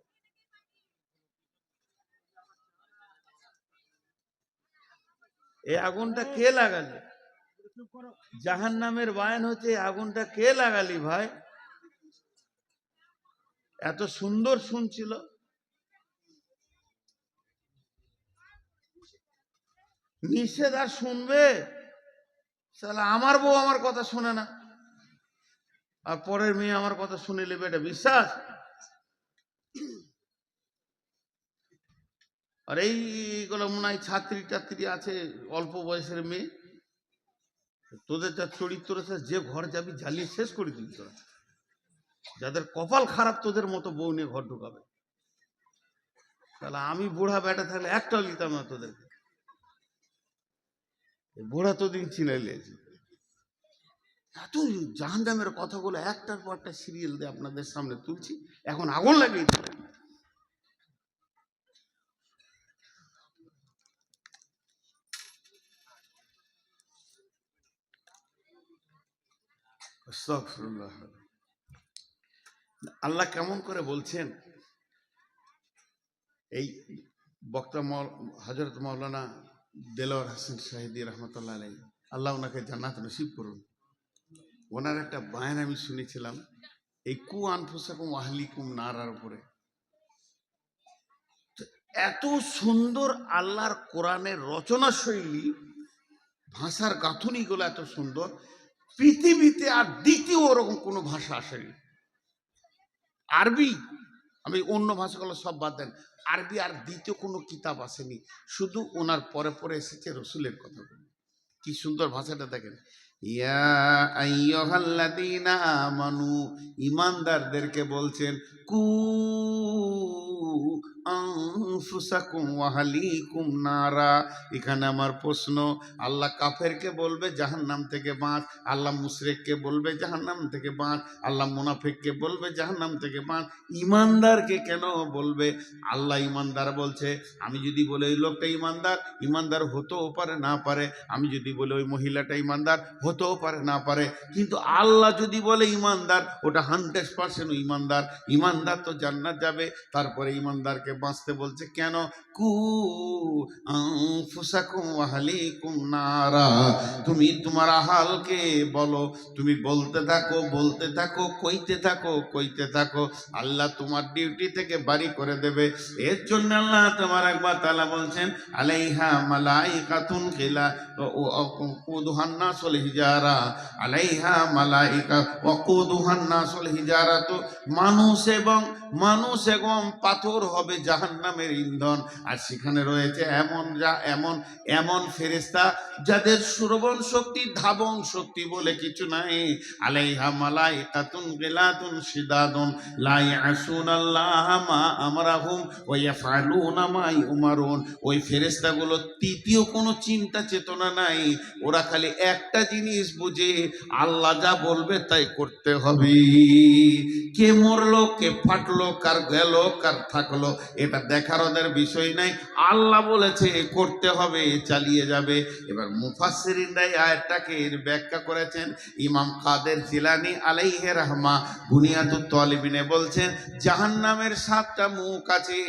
এই আগুনটা কে লাগালো? জাহান্নামের বায়ান হচ্ছে, আগুনটা কে লাগালি ভাই? এত সুন্দর শুনছিল, নিষেধ আর শুনবে? তাহলে আমার বউ আমার কথা শুনে না, আর পরের মেয়ে আমার কথা শুনে নেবে, এটা বিশ্বাস? আর এইগুলো মনে হয় ছাত্রী টাত্রী আছে, অল্প বয়সের মেয়ে, তোদের যা চরিত্র আছে, যে ঘর যাবি জ্বালিয়ে শেষ করে দিবি তোরা। যাদের কপাল খারাপ তোদের মতো বউ নিয়ে ঘর ঢুকাবে। তাহলে আমি বুড়া বেটা থাকলে একটাও নিতাম না তোদেরকে। বুড়া তো দিন চিনাইলেছি। এত জাহান্নামের কথাগুলো একটার পর একটা সিরিয়াল দিয়ে আপনাদের সামনে তুলছি, এখন আগুন লাগিয়ে দিলেন। আস্তাগফিরুল্লাহ। আল্লাহ কেমন করে বলছেন, এই বক্তা হযরত মাওলানা দেলোয়ার হোসেন শাহিদি রহমতুল্লাহ আলাইহি, আল্লাহ ওনাকে জান্নাত নসিব করুন। ওনার একটা বায়ান আমি শুনেছিলাম এই কু আনফুসাকুম আহলিকুম নারার উপরে। এত সুন্দর আল্লাহর কোরআনের রচনা শৈলী, ভাষার গাঁথুনিগুলো এত সুন্দর, পৃথিবীতে আর দ্বিতীয় ওরকম কোনো ভাষা আসেনি। আরবি, আমি অন্য ভাষাগুলো সব বাদ দেন, আরবি আর দ্বিতীয় কোনো কিতাব আসেনি, শুধু ওনার পরে পরে এসেছে রসুলের কথা। কি সুন্দর ভাষাটা দেখেন। ইয়া আইয়ুহাল্লাযীনা আমানু, ঈমানদারদেরকে বলছেন, কু আনফুসাকুম ওয়া আহলিকুম নারা। এখানে আমার প্রশ্ন, আল্লাহ কাফেরকে বলবে জাহান্নাম থেকে বাঁচ, আল্লাহ মুশরিককে বলবে জাহান্নাম থেকে বাঁচ, আল্লাহ মুনাফিককে বলবে জাহান্নাম থেকে বাঁচ, ঈমানদারকে কেন বলবে? আল্লাহ ঈমানদার বলছে, আমি যদি বলে ওই লোকটা ঈমানদার, ঈমানদার হতেও পারে না পারে, আমি যদি বলে ওই মহিলাটা ঈমানদার, হতেও পারে না পারে, কিন্তু আল্লাহ যদি বলে ঈমানদার, ওটা 100% ঈমানদার। ঈমানদার তো জান্নাত যাবে। তারপরে ঈমানদারকে বাঁচতে বলছে কেন? কু আনফুসাকুম ওয়া আহলিকুম নারা, তুমি তোমার আহালকে বলো, তুমি বলতে থাকো, বলতে থাকো, কইতে থাকো, কইতে থাকো, আল্লাহ তোমার ডিউটি থেকে বাড়ি করে দেবে। এর জন্য আল্লাহ তাবারক ওয়া তাআলা বলছেন আলাইহা মালাইকাতুন গিলা ওয়াকুদুহান নাসুল হিজারা, আলাইহা মালাইকা ওয়াকুদুহান নাসুল হিজারাতু, মানুষ এবং পাথর হবে জাহান্নামের ইন্ধন। আর সেখানে রয়েছে এমন ফেরেশতা যাদের শ্রবণ শক্তি, ধাবন শক্তি বলে কিছু নাই। আলাইহা মালাইকাতুন গিলাতুন শিদাদুন লা ইয়াসুনাল্লাহা মা আমরাহুম ওয়া ইয়াফআলুনা মা ইউমারুন। ওই ফেরেশতাগুলো তৃতীয় কোনো চিন্তা চেতনা নাই, ওরা খালি একটা জিনিস বুঝে, আল্লাহ যা বলবে তাই করতে হবে। কে মরলো, কে ফাটলো, কার গেল, কার থাকলো, এটা দেখার ওদের বিষয় নাই। আল্লাহ বলেছে করতে হবে, চালিয়ে যাবে। এবার মুফাসসিরিনরা এই আয়াতটাকে ব্যাখ্যা করেছেন। ইমাম কাদের জিলানী আলাইহি রাহমা বুনিয়াতুত তালিবিনে বলছেন, জাহান্নামের 7টা মুখ আছে,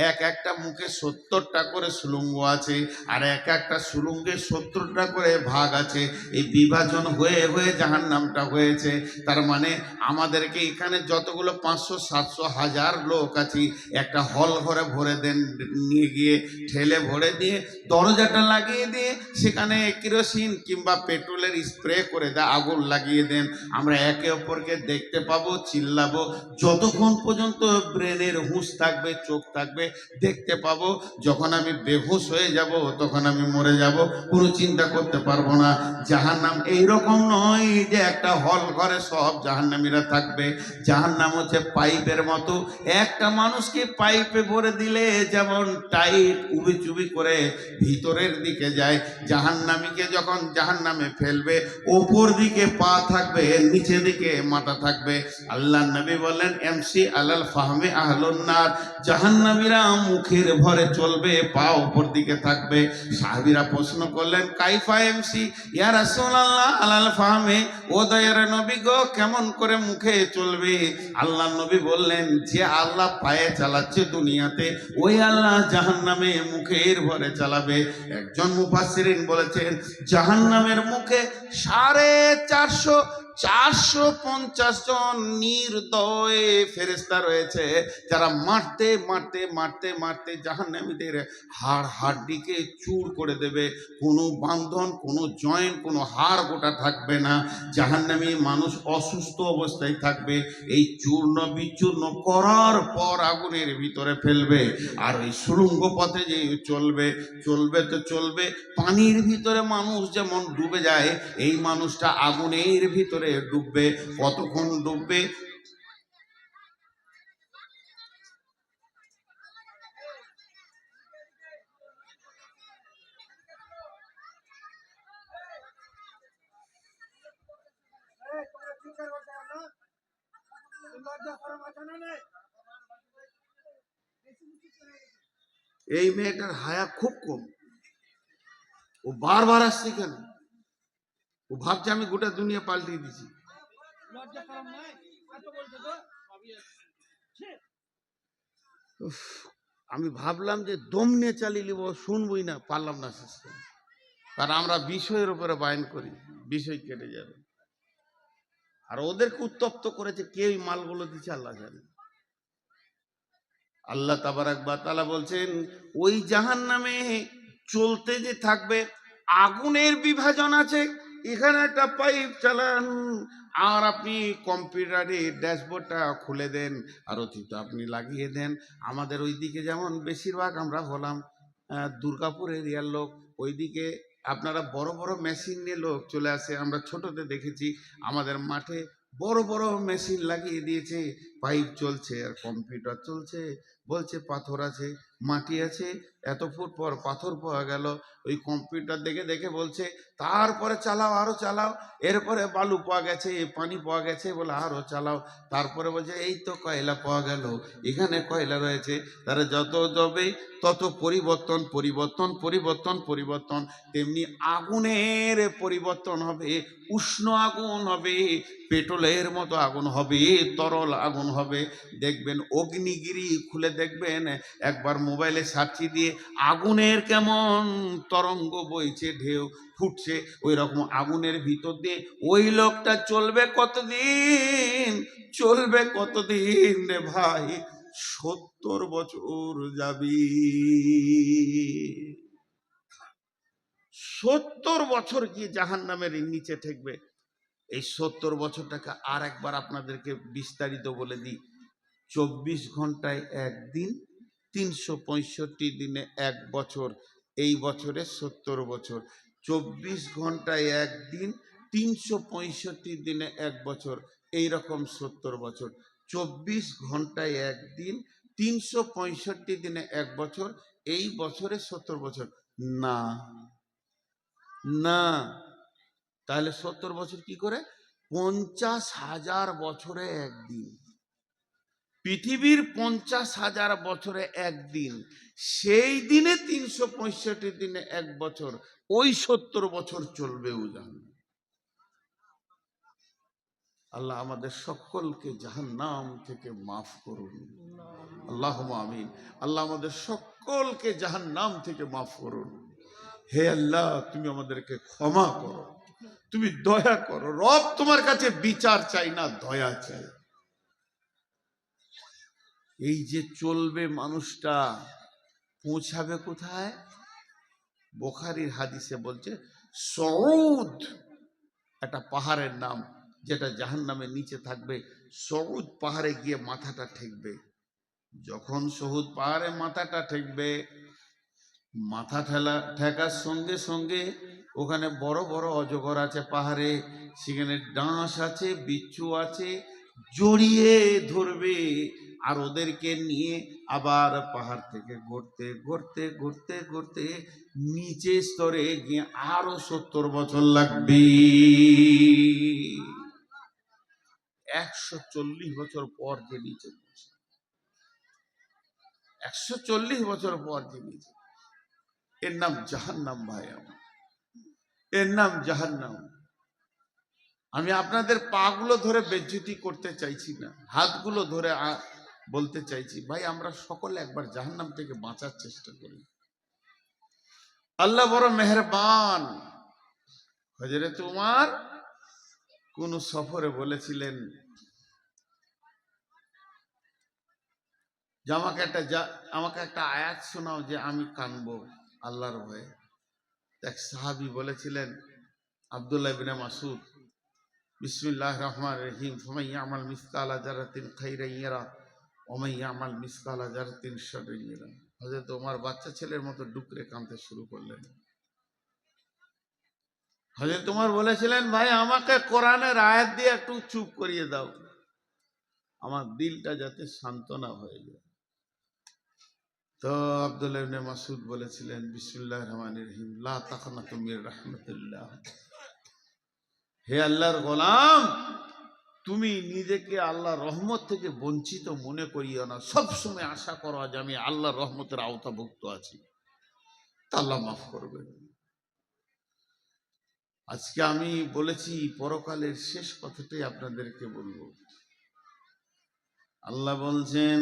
এক একটা মুখে 70টা করে সুলঙ্গ আছে, আর এক একটা সুলঙ্গে 70টা করে ভাগ আছে। এই বিভাজন হয়ে হয়ে জাহান্নামটা হয়েছে। তার মানে আমাদেরকে এখানে যতগুলো 500 700 1000 লোক আছি, একটা হল ঘরে ভরে দেন, নিয়ে গিয়ে ঠেলে ভরে দিয়ে দরজাটা লাগিয়ে দিয়ে সেখানে কেরোসিন কিংবা পেট্রোলের স্প্রে করে দেয়, আগুন লাগিয়ে দেন। আমরা একে অপরকে দেখতে পাবো, চিল্লাবো, যতক্ষণ পর্যন্ত ব্রেনের হুঁশ থাকবে, চোখ থাকবে, দেখতে পাবো। যখন আমি বেহুশ হয়ে যাব, তখন আমি মরে যাব, কোনো চিন্তা করতে পারবো না। জাহান্নাম এইরকম নয় যে একটা হল ঘরে সব জাহান্নামীরা থাকবে। জাহান্নাম হচ্ছে পাইপের মতো, একটা মানুষকে পাইপে ভরে দিলে যেমন টাইট উবি চুবি করে ভিতরের দিকে যায়, জাহান্নামীকে যখন জাহান্নামে ফেলবে, ওপর দিকে পা থাকবে, নিচে দিকে মাথা থাকবে। আল্লাহ নবী বললেন, এমসি আলাল ফাহমে আহলুন নার, জাহান্নামীরা মুখের ভরে চলবে, পা উপর দিকে থাকবে। সাহাবীরা প্রশ্ন করলেন, কাইফা এমসি ইয়া রাসূলুল্লাহ আলাল ফাহমে, ও দয়ার নবী গো, কেমন করে মুখে চলবে? আল্লাহ নবী বললেন, যে আল্লাহ পায়ে চালাচ্ছে দুনিয়াতে, ওই আল্লাহ জাহান্নামে মুখের ভরে চালাবে। একজন মুফাসসিরিন বলেছেন, জাহান্নামের মুখে 450 জন নির্দয় ফেরেশতা রয়েছে, যারা মারতে মারতে মারতে মারতে জাহান্নামীদের হাড় হাড্ডিকে চূর করে দেবে। কোনো বান্ধন, কোনো জয়েন্ট, কোনো হাড় গোটা থাকবে না। জাহান্নামী মানুষ অসুস্থ অবস্থায় থাকবে। এই চূর্ণ বিচূর্ণ করার পর আগুনের ভিতরে ফেলবে। আর ওই সুড়ঙ্গ পথে যে চলবে, চলবে তো চলবে, পানির ভিতরে মানুষ যেমন ডুবে যায়, এই মানুষটা আগুনের ভিতরে ডুববে। কতক্ষণ ডুববে? এই মেয়েটার হায়া খুব কম, ও বারবার আসছে কেন? ও ভাবছে আমি গোটা দুনিয়া পাল্টিয়ে দিছি। উফ, আমি ভাবলাম যে দম নিয়ে চালিয়ে নিব, শুনবই না, পারলাম না শেষ করে। কারণ আমরা বিষয়ের উপরে বায়ন করি, বিষয় কেটে যাবে। আর ওদেরকে উত্তপ্ত করেছে, কে ওই মালগুলো দিচ্ছে আল্লাহ জানে। আল্লাহ তাবারাক ওয়া তাআলা বলছেন, ওই জাহান্নামে চলতে যে থাকবে, আগুনের বিভাজন আছে। এখানে একটা পাইপ চালান, আর আপনি কম্পিউটারে ড্যাশবোর্ডটা খুলে দেন, আর অতীত আপনি লাগিয়ে দেন। আমাদের ওইদিকে যেমন বেশিরভাগ আমরা হলাম দুর্গাপুর এরিয়ার লোক, ওইদিকে আপনারা বড় বড় মেশিন নিয়ে লোক চলে আসে। আমরা ছোটতে দেখেছি আমাদের মাঠে বড় বড় মেশিন লাগিয়ে দিয়েছে, পাইপ চলছে আর কম্পিউটার চলছে। বলছে পাথর আছে, মাটি আছে, এত ফুট পর পাথর পাওয়া গেল। ওই কম্পিউটার দেখে দেখে বলছে তারপরে চালাও, আরো চালাও। এরপরে বালু পাওয়া গেছে, পানি পাওয়া গেছে, বলে আরো চালাও। তারপরে বলছে এই তো কয়লা পাওয়া গেল, এখানে কয়লা রয়েছে। তারা যত যাবে তত পরিবর্তন পরিবর্তন পরিবর্তন পরিবর্তন। তেমনি আগুনের পরিবর্তন হবে, উষ্ণ আগুন হবে, পেট্রোলের মতো আগুন হবে, তরল আগুন হবে। দেখবেন অগ্নিগিরি খুলে দেখবেন, একবার মোবাইলে সার্চি দিয়ে, আগুনের কেমন তরঙ্গ বইছে, ঢেউ ফুটছে, ওই রকম আগুনের ভিতর দিয়ে ওই লোকটা চলবে কতদিন? চলবে কতদিন রে ভাই? 70 বছর যাবি। 70 বছর গিয়ে জাহান্নামের নিচে ঠেকবে। এই 70 বছরটাকে আর একবার আপনাদেরকে বিস্তারিত বলে দিই। 24 ঘন্টায় একদিন, 365 দিনে এক বছর। এই বছরে 70 বছর। 24 ঘন্টায় একদিন, 365 দিনে এক বছর, এই রকম 70 বছর। 24 ঘন্টায় একদিন, 365 দিনে এক বছর, এই বছরে 70 বছর না। না, তাহলে 70 বছর কি করে? 50,000 বছরে একদিন। পৃথিবীর 50,000 বছরে একদিন, সেই দিনে 365 দিনে এক বছর, ওই 70 বছর চলবে উজান। আল্লাহ আমাদের সকলকে জাহান্নাম থেকে মাফ করুন, আল্লাহুম্মা আমিন। আল্লাহ আমাদের সকলকে জাহান্নাম থেকে মাফ করুন। হে আল্লাহ, তুমি আমাদেরকে ক্ষমা করো, তুমি দয়া করো। রব, তোমার কাছে বিচার চাই না, দয়া চাই। এই যে চলবে মানুষটা, পৌঁছাবে কোথায়? বুখারীর হাদিসে বলছে সউদ, একটা পাহাড়ের নাম, যেটা জাহান্নামের নিচে থাকবে। সউদ পাহাড়ে গিয়ে মাথাটা ঠেকবে। যখন সউদ পাহাড়ে মাথাটা ঠেকবে, মাথা ঠেকার সঙ্গে সঙ্গে ওখানে বড় বড় অজগর আছে পাহাড়ে, সেখানে ডাঁশ আছে, বিচ্ছু আছে, জড়িয়ে ধরবে। আর ওদেরকে নিয়ে আবার পাহাড় থেকে ঘুরতে ঘুরতে ঘুরতে ঘুরতে নিচে স্তরে গিয়ে আরো 70 বছর লাগবে। 140 বছর পর যে নিচে, 140 বছর পর যে নিচে, এর নাম জাহান্নাম। ভাই আমার, এর নাম জাহান্নাম। আমি আপনাদের পা গুলো ধরে বেজ্জতি করতে চাইছি না, হাতগুলো ধরে বলতে চাইছি, ভাই আমরা সকলে একবার জাহান্নাম থেকে বাঁচার চেষ্টা করি। আল্লাহ বড় মেহেরবান। হযরত উমর কোন সফরে বলেছিলেন যে আমাকে একটা আয়াত শোনাও যে আমি কানবো আল্লাহর ভয়ে। এক সাহাবী বলেছিলেন, আব্দুল্লাহ ইবনে মাসউদ, বিসমিল্লাহির রহমানির রহিম, ফামান ইয়ামাল মিসকালা যারাতিন খাইরান ইয়ারা ওয়া মান ইয়ামাল মিসকালা যারাতিন শাররান ইয়ারা। হযরত ওমর বাচ্চা ছেলের মতো ডুকরে কাঁদতে শুরু করলেন। হযরত ওমর বলেছিলেন, ভাই আমাকে কোরআনের আয়াত দিয়ে একটু চুপ করিয়ে দাও, আমার দিলটা যাতে সান্ত্বনা হয়ে যায়। তো আব্দুল্লাহ ইবনে মাসউদ বলেছিলেন, বিসমিল্লাহির রহমানির রহিম, লা তাকনাতু মির রাহমাতিল্লাহ। হে আল্লাহর গোলাম, তুমি নিজেকে আল্লাহর রহমত থেকে বঞ্চিত মনে করিও না, সবসময় আশা করো যে আমি আল্লাহর রহমতের আওতাভুক্ত আছি, তা আল্লাহ মাফ করবেন। আজকে আমি বলেছি পরকালের শেষ কথাটাই আপনাদেরকে বলবো। আল্লাহ বলছেন,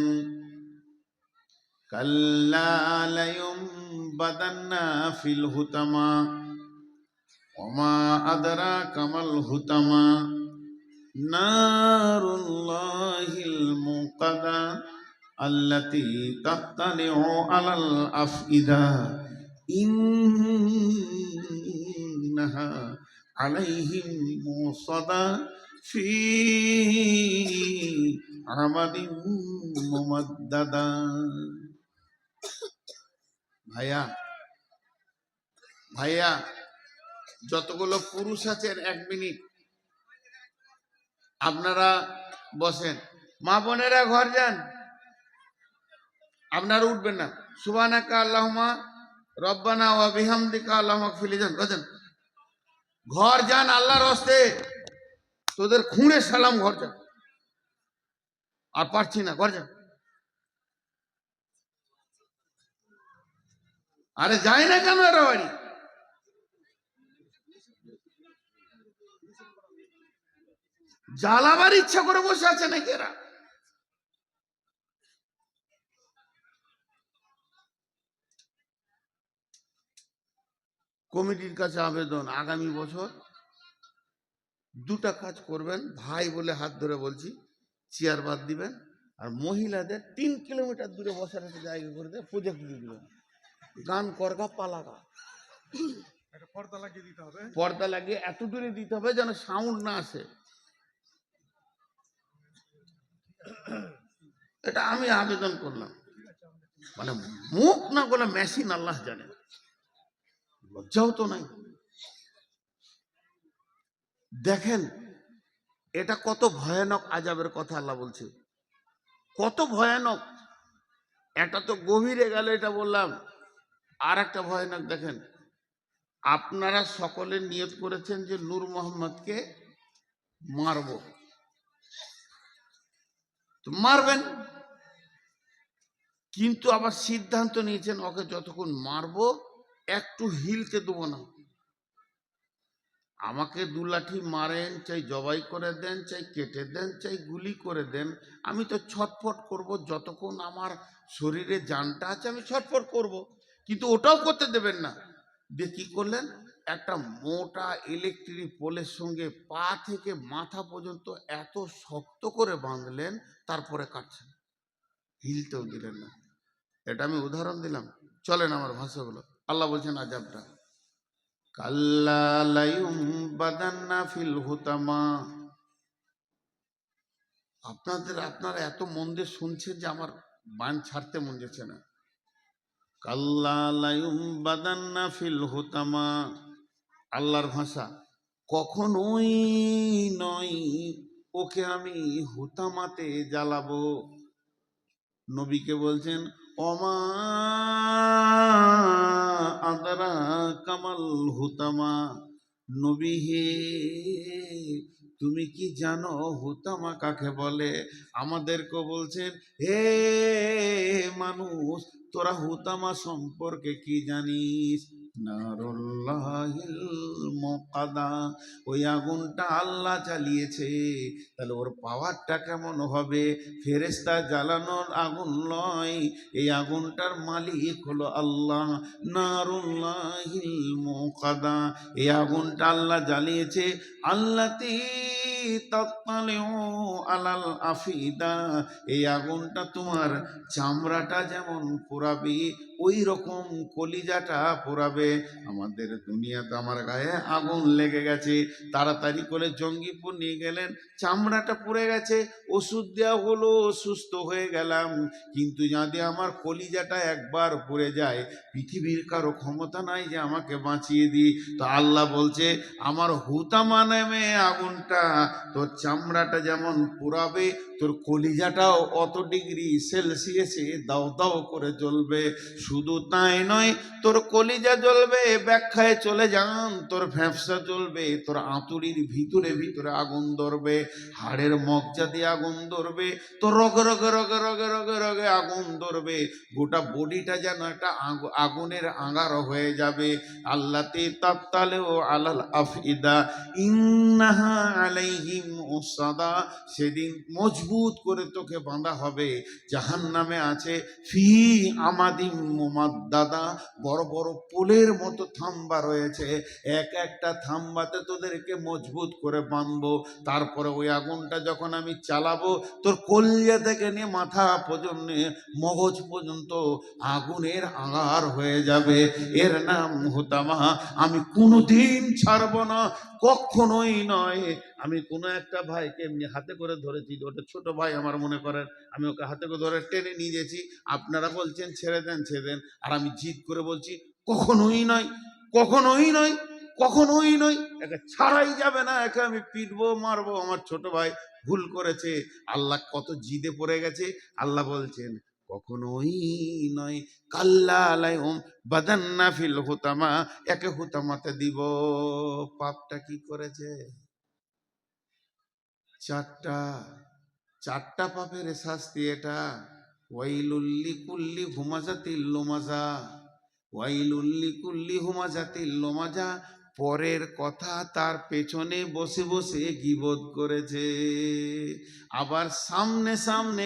কাল্লা লায়ুমবাদান্না ফিল হুতামা ওয়া মা আদরাকা মাল হুতামা নারুল্লাহিল মুকাদা আল্লাতী তাত্তালিউ আলাল আফইদা ইন্নাহা আলাইহিম মুসাদা ফি আমাদিন মুমাদ্দাদা। ভাইয়া ভাইয়া, যতগুলো পুরুষ আছেন 1 মিনিট আপনারা বসেন, মা বোনেরা ঘর যান, আপনারা উঠবেন না। সুবহানাকা আল্লাহুম্মা রব্বানা ওয়া বিহামদিকা আল্লাহুম্মা ইগফিরলি, যান ঘর যান, আল্লাহর হস্তে তোদের খুঁড়ে সালাম, ঘর যান। আর পারছি না, ঘর যান। আরে যাই না কেন এরা বাড়ি? জ্বালাবার ইচ্ছা করে বসে আছে নাকি এরা? কমিটির কাছে আবেদন, আগামী বছর 2টা কাজ করবেন, ভাই বলে হাত ধরে বলছি, চেয়ার বাদ দিবেন, আর মহিলাদের 3 কিলোমিটার দূরে বসার একটা জায়গা করে দিয়ে প্রজেক্ট দিয়ে দিবেন, গান করগা পালাগা, পর্দা লাগিয়ে এত দূরে দিতে হবে যেন সাউন্ড না আসে। এটা আমি আবেদন করলাম, মানে মুখ না বলে মেশিন, আল্লাহ জানে, লজ্জাও তো নাই। দেখেন এটা কত ভয়ানক আযাবের কথা আল্লাহ বলছে, কত ভয়ানক। এটা তো গভীরে গেল, এটা বললাম। আর একটা ভয়ানক দেখেন, আপনারা সকলে নিয়ত করেছেন যে নূর মোহাম্মদকে মারব, তো মারবেন, কিন্তু আবার সিদ্ধান্ত নিয়েছেন ওকে যতক্ষণ মারবো একটু হিলতে দেবো না। আমাকে দু লাঠি মারেন, চাই জবাই করে দেন, চাই কেটে দেন, চাই গুলি করে দেন, আমি তো ছটফট করব, যতক্ষণ আমার শরীরে জানটা আছে আমি ছটফট করব, কিন্তু ওটাও করতে দেবেন না। দিয়ে কি করলেন, একটা মোটা ইলেকট্রিক পোলের সঙ্গে পা থেকে মাথা পর্যন্ত এত শক্ত করে বাঁধলেন, তারপরে কাটছেন, হিলতেও দিলেন না। এটা আমি উদাহরণ দিলাম, চলেন আমার ভাষাগুলো। আল্লাহ বলছেন আজাবটা, কাল্লা লায়ুমবাদান্না ফিল হুতামা। আপনারা এত মন দিয়ে শুনছেন যে আমার বান ছাড়তে মন যাচ্ছে না। কাল্লা লায়ুমবাদান্না ফিল হুতামা, আল্লাহর ভাষা, কখনোই নয় ওকে আমি হুতামাতে জ্বালাবো। নবীকে বলছেন, অমা আদরা কামাল হুতামা, নবী হে তুমি কি জানো হুতামা কাকে বলে? আমাদেরকে বলছেন, হে মানুষ, তোরা হুতামা সম্পর্কে কি জানিস? নারুল্লাহিল মুকাদা, ওই আগুনটা আল্লাহ জ্বালিয়েছে, তাহলে ওর পাওয়ারটা কেমন হবে? ফেরেশতা জ্বালানোর আগুন নয়, এই আগুনটার মালিক হলো আল্লাহ। নারুল্লাহিল মুকাদা, এই আগুনটা আল্লাহ জ্বালিয়েছে। আল্লাতি তাত্তালিউ আলাল আফিদা, এই আগুনটা তোমার চামড়াটা যেমন পোড়াবে, ওই রকম কলিজাটা পোড়াবে। আমাদের দুনিয়াতে আমার গায়ে আগুন লেগে গেছে, তাড়াতাড়ি করে জঙ্গিপুর নিয়ে গেলেন, চামড়াটা পুড়ে গেছে, ওষুধ দেওয়া হলো, সুস্থ হয়ে গেলাম, কিন্তু যদি আমার কলিজাটা একবার পুড়ে যায়, পৃথিবীর কারো ক্ষমতা নাই যে আমাকে বাঁচিয়ে দিই। তো আল্লাহ বলছে, আমার হুতামা নামে আগুনটা তোর চামড়াটা যেমন পুড়াবে, তোর কলিজাটাও অত ডিগ্রি সেলসিয়াসে দাও দাও করে জ্বলবে। শুধু তাই নয়, তোর কলিজা জ্বলবে, ব্যাখ্যায় চলে যান, তোর ভ্যাপসা জ্বলবে, তোর আঁতুড়ির ভিতরে ভিতরে আগুন ধরবে, হাড়ের মগজা দিয়ে আগুন ধরবে, তোর রগে রগে রগে রগে রগে রগে আগুন ধরবে, গোটা বডিটা যেন একটা আগুনের আঙার হয়ে যাবে। আল্লাতে তাত্তালেও আলাল আফিদা ইন্নাহা আলাইহিম উসাদা, সেদিন মজবুত করে তোকে বাঁধা হবে। জাহান্নামে আছে ফি আমাদিম মুমাদ্দাদা, বড় বড় পোলের মতো থাম্বা রয়েছে, এক একটা থাম্বাতে তোদেরকে মজবুত করে বাঁধবো। তারপরে ওই আগুনটা যখন আমি চালাবো, তোর কলিজা থেকে নিয়ে মাথা পর্যন্ত, মগজ পর্যন্ত আগুনের আঙার হয়ে যাবে। এর নাম হুতামা। আমি কোনোদিন ছাড়বো না, কখনোই নয়। আমি কোনো একটা ভাইকে এমনি হাতে করে ধরেছি, ওটা ছোট ভাই আমার, মনে করেন আমি ওকে হাতে করে ধরে টেনে নিয়ে গেছি, আপনারা বলছেন ছেড়ে দেন ছেড়ে দেন, আর আমি জিদ করে বলছি কখনোই নয়, কখনোই নয়, কখনোই নয়, একে ছাড়াই যাবে না, একে আমি পিটবো মারবো। আমার ছোট ভাই ভুল করেছে, আল্লাহ কত জিদে পড়ে গেছে, আল্লাহ বলছেন কখনোই নয়। কাল্লা আলাইহুম বাদান্না ফিল হুতামা, একে হুতামাতে দিব। পাপটা কি করেছে? চারটা পাপের শাস্তি এটা। ওয়াইলুল্লি কুল্লি হুমাজাতিল লুমাজা, ওয়াইলুল্লি কুল্লি হুমাজাতিল লুমাজা, পরের কথা তার পেছনে বসে বসে গীবত করেছে, আবার সামনে সামনে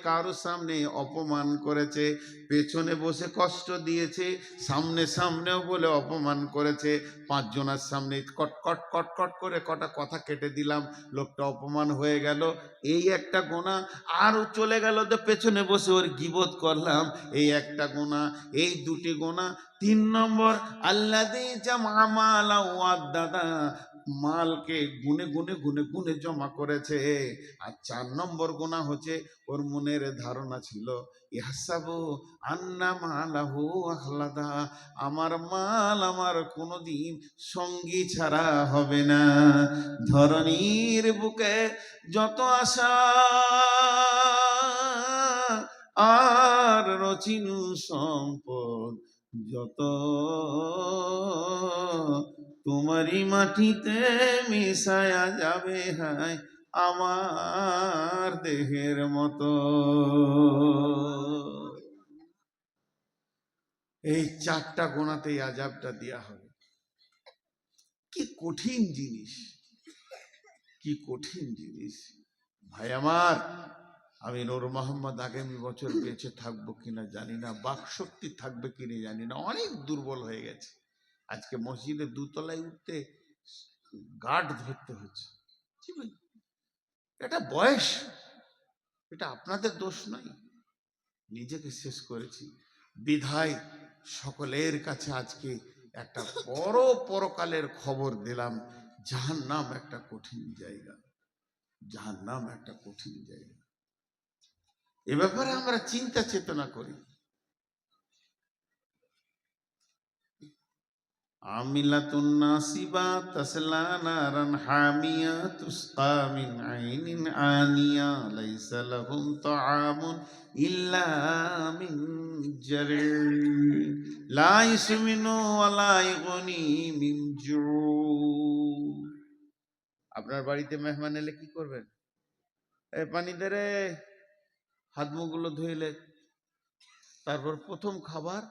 কারো সামনে অপমান করেছে, পেছনে বসে কষ্ট দিয়েছে, সামনে সামনেও বলে অপমান করেছে, পাঁচজনের সামনে কটকট কটকট করে কটা কথা কেটে দিলাম, লোকটা অপমান হয়ে গেল, এই একটা গোনা। আরও চলে গেল তো পেছনে বসে ওর গীবত করলাম, এই একটা গোনা, এই দুটি গোনা। 3 নম্বর, আল্লাযী জামা মালা ওয়াদ্দাদা, মালকে গুনে গুনে গুনে গুনে জমা করেছে। আর 4 নম্বর গোনা হচ্ছে, ওর মনের ধারণা ছিল ইহসাবু আন্না মালাহু আখলাদা, আমার মাল আমার কোনোদিন সঙ্গী ছাড়া হবে না। ধরণীর বুকে যত আশা আর রচিনু সম্পদ, যত তোমারই মাটিতে মিশায়া যাবে হায় আমার দেহের মতো। এই চারটা গোনাতেই আযাবটা দেয়া হবে। কি কঠিন জিনিস, কি কঠিন জিনিস ভাই আমার। আমি নূর মোহাম্মদ আগামী বছর বেঁচে থাকবো কিনা জানি না, বাকশক্তি থাকবে কিনা জানি না, অনেক দুর্বল হয়ে গেছে। আজকে মসজিদে দুতলায় উঠতে গার্ড ধরতে হচ্ছে। এটা বয়স, এটা আপনাদের দোষ নয়, নিজেকে শেষ করেছি বিধায় সকলের কাছে আজকে একটা বড় পরকালের খবর দিলাম। জাহান্নাম একটা কঠিন জায়গা, জাহান্নাম একটা কঠিন জায়গা। এ ব্যাপারে আমরা চিন্তা চেতনা করি। আমিলাতুন নাসিবা তাসলা নারান হামিয়া তুসকা মিন আইনিন আনিয়া লাইসা লাহুম তাআমুন ইল্লা মিন জারি' লা ইসমিনু ওয়া লা ইগনি মিন জু'। আপনার বাড়িতে মেহমান এলে কি করবেন? এই পানি দে রে, হাত মুখগুলো ধুইলে। তারপর প্রথম খাবার,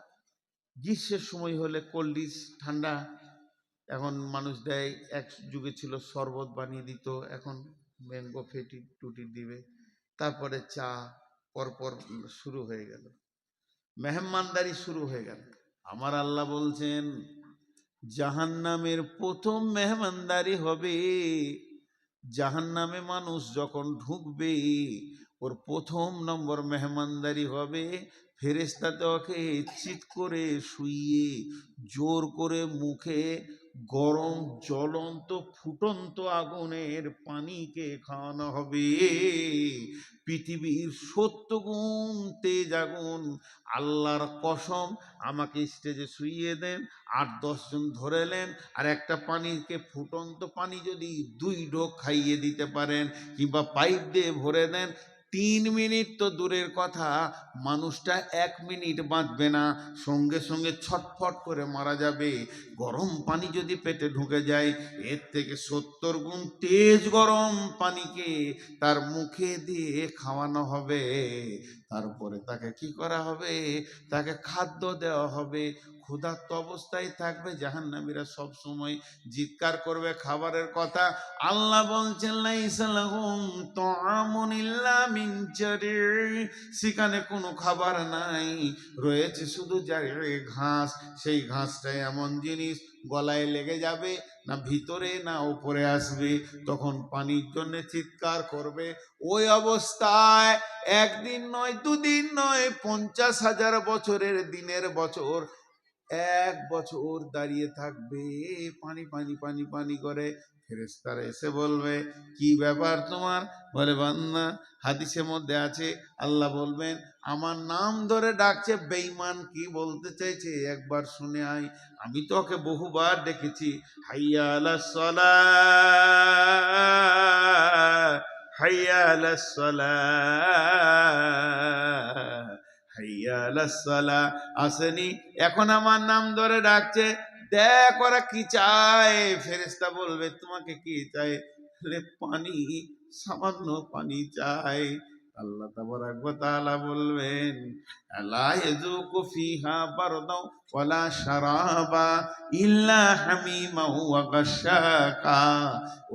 গ্রীষ্মের সময় হলে কোল্ড ড্রিঙ্কস ঠান্ডা, এখন মানুষ দেয়, এক যুগে ছিল শরবত বানিয়ে দিত, এখন ম্যাঙ্গো ফেটি টুটি দিবে। তারপরে চা, পরপর শুরু হয়ে গেল, মেহমানদারি শুরু হয়ে গেল। আমার আল্লাহ বলছেন জাহান্নামের প্রথম মেহমানদারি হবে, জাহান্নামে মানুষ যখন ঢুকবে ওর প্রথম নম্বর মেহমানদারি হবে ফেরেশতাতে ওকে চিৎ করে শুইয়ে জোর করে মুখে গরম জ্বলন্ত ফুটন্ত আগুনের পানিকে খাওয়ানো হবে। পৃথিবীর 70 গুণ তেজ আগুন। আল্লাহর কসম, আমাকে স্টেজে শুইয়ে দেন, 8-10 জন ধরেলেন, আর একটা পানিকে ফুটন্ত পানি যদি 2 ঢোক খাইয়ে দিতে পারেন কিংবা পাইপ দিয়ে ভরে দেন, 3 মিনিট তো দূরের কথা, মানুষটা 1 মিনিট বাঁচবে না, সঙ্গে সঙ্গে ছটফট করে মারা যাবে। গরম পানি যদি পেটে ঢুকে যায়, এর থেকে 70 গুণ তেজ গরম পানিকে তার মুখে দিয়ে খাওয়ানো হবে। তারপরে তাকে কি করা হবে? তাকে খাদ্য দেওয়া হবে। ক্ষুধার্ত অবস্থায় থাকবে। জাহান্নামীরা সব সময় জিৎকার করবে খাবারের কথা। আল্লাহ বলছেন লাইসা লাহুম তাআমুন ইল্লা মিন জারি', সেখানে কোনো খাবার নাই, রয়েছে শুধু জারি' ঘাস। সেই ঘাসটা এমন জিনিস গলায় লেগে যাবে, না ভিতরে না উপরে আসবে, তখন পানির জন্য চিৎকার করবে। ওই অবস্থায় একদিন নয়, দুদিন নয়, 50,000 বছরের দিনের বছর, 1 বছর দাঁড়িয়ে থাকবে পানি পানি পানি পানি করে। ফেরেশতারা এসে বলবে কি ব্যাপার তোমার? বলে বান্দা, হাদিসের মধ্যে আছে আল্লাহ বলবেন আমার নাম ধরে ডাকছে, বেঈমান কি বলতে চাইছে একবার শুনে আয়। আমি তো ওকে বহুবার ডেকেছি, হাইয়া আলাস সালাহ, হাইয়া আলাস সালাহ, হাইয়া আলাস সালাহ। আসেনি, এখন আমার নাম ধরে ডাকছে, দেখ ওরা কি চায়। ফেরেশতা বলবে তোমাকে কি চাই? পানি, সামান্য পানি চাই। আল্লাহ তাবারাক ওয়া তাআলা বলবেন লা ইয়াযুকু ফিহা বারদাও ওয়ালা শারাবা ইল্লা হামিমা ওয়া গাশশাকা।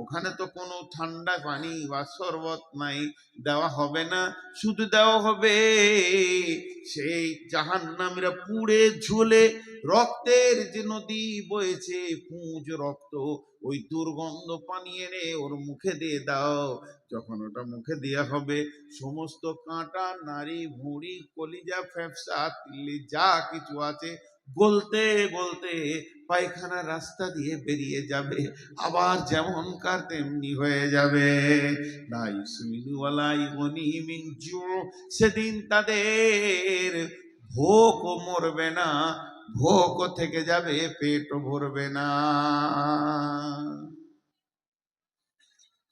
ওখানে তো কোনো ঠান্ডা পানি বা শরবত নাই, দেওয়া হবে না, শুধু দেওয়া হবে সেই জাহান্নামীরা পুড়ে ঝুলে রক্তের যে নদী বয়েছে, পুঁজ রক্ত, ওই দুর্গন্ধ পানি এনে ওর মুখে দিয়ে দাও। যখন ওটা মুখে দেওয়া হবে, সমস্ত কাঁটা, নাড়ি ভুঁড়ি, কলিজা, ফ্যাপসা, তিল্লি যা কিছু আছে গলতে গলতে পায়খানার রাস্তা দিয়ে বেরিয়ে যাবে, আবার যেমনকার তেমনি হয়ে যাবে। লা ইসমিনু ওয়া লা ইগনি মিন জু'। সেদিন তাদের ভোকও মরবে না, ভোকও থেকে যাবে, পেটও ভরবে না।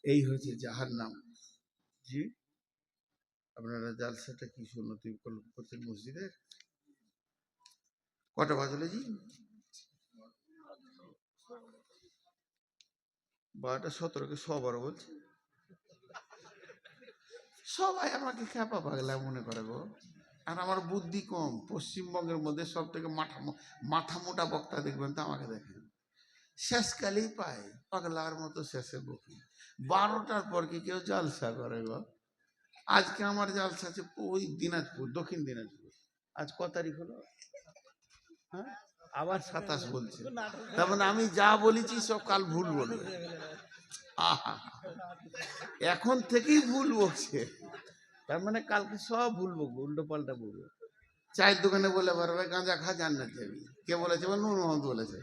এই হচ্ছে জাহান্নাম। জি, আপনারা জালসাটা কি সুন্নতি করছেন মসজিদের? কটা বাজলে জি? 12:17 সবারও বলছে, সবাই আমাকে খ্যাপা পাগলা মনে করে গো। আর আমার বুদ্ধি কম। পশ্চিমবঙ্গের মধ্যে সব থেকে মাথা মোটা বক্তা দেখবেন তো আমাকে দেখেন, শেষকালেই পায় পাগলার মতো শেষে বকি। 12টার পর কি কেউ জালসা করে গো? আজকে আমার জালসা আছে ওই দিনাজপুর, দক্ষিণ দিনাজপুর। আজ ক তারিখ হলো? হ্যাঁ, আবার 27 বলছে। তার মানে আমি যা বলেছি সব কাল ভুল বলবে। আহা, এখন থেকেই ভুল বলছে, তার মানে কালকে সব ভুল বলবো, উল্টো পাল্টা বলবো। চায়ের দোকানে বলে পারবে গাঁজা খা জান্নাত যাবি। কে বলেছে? নূর মোহাম্মদ বলেছে।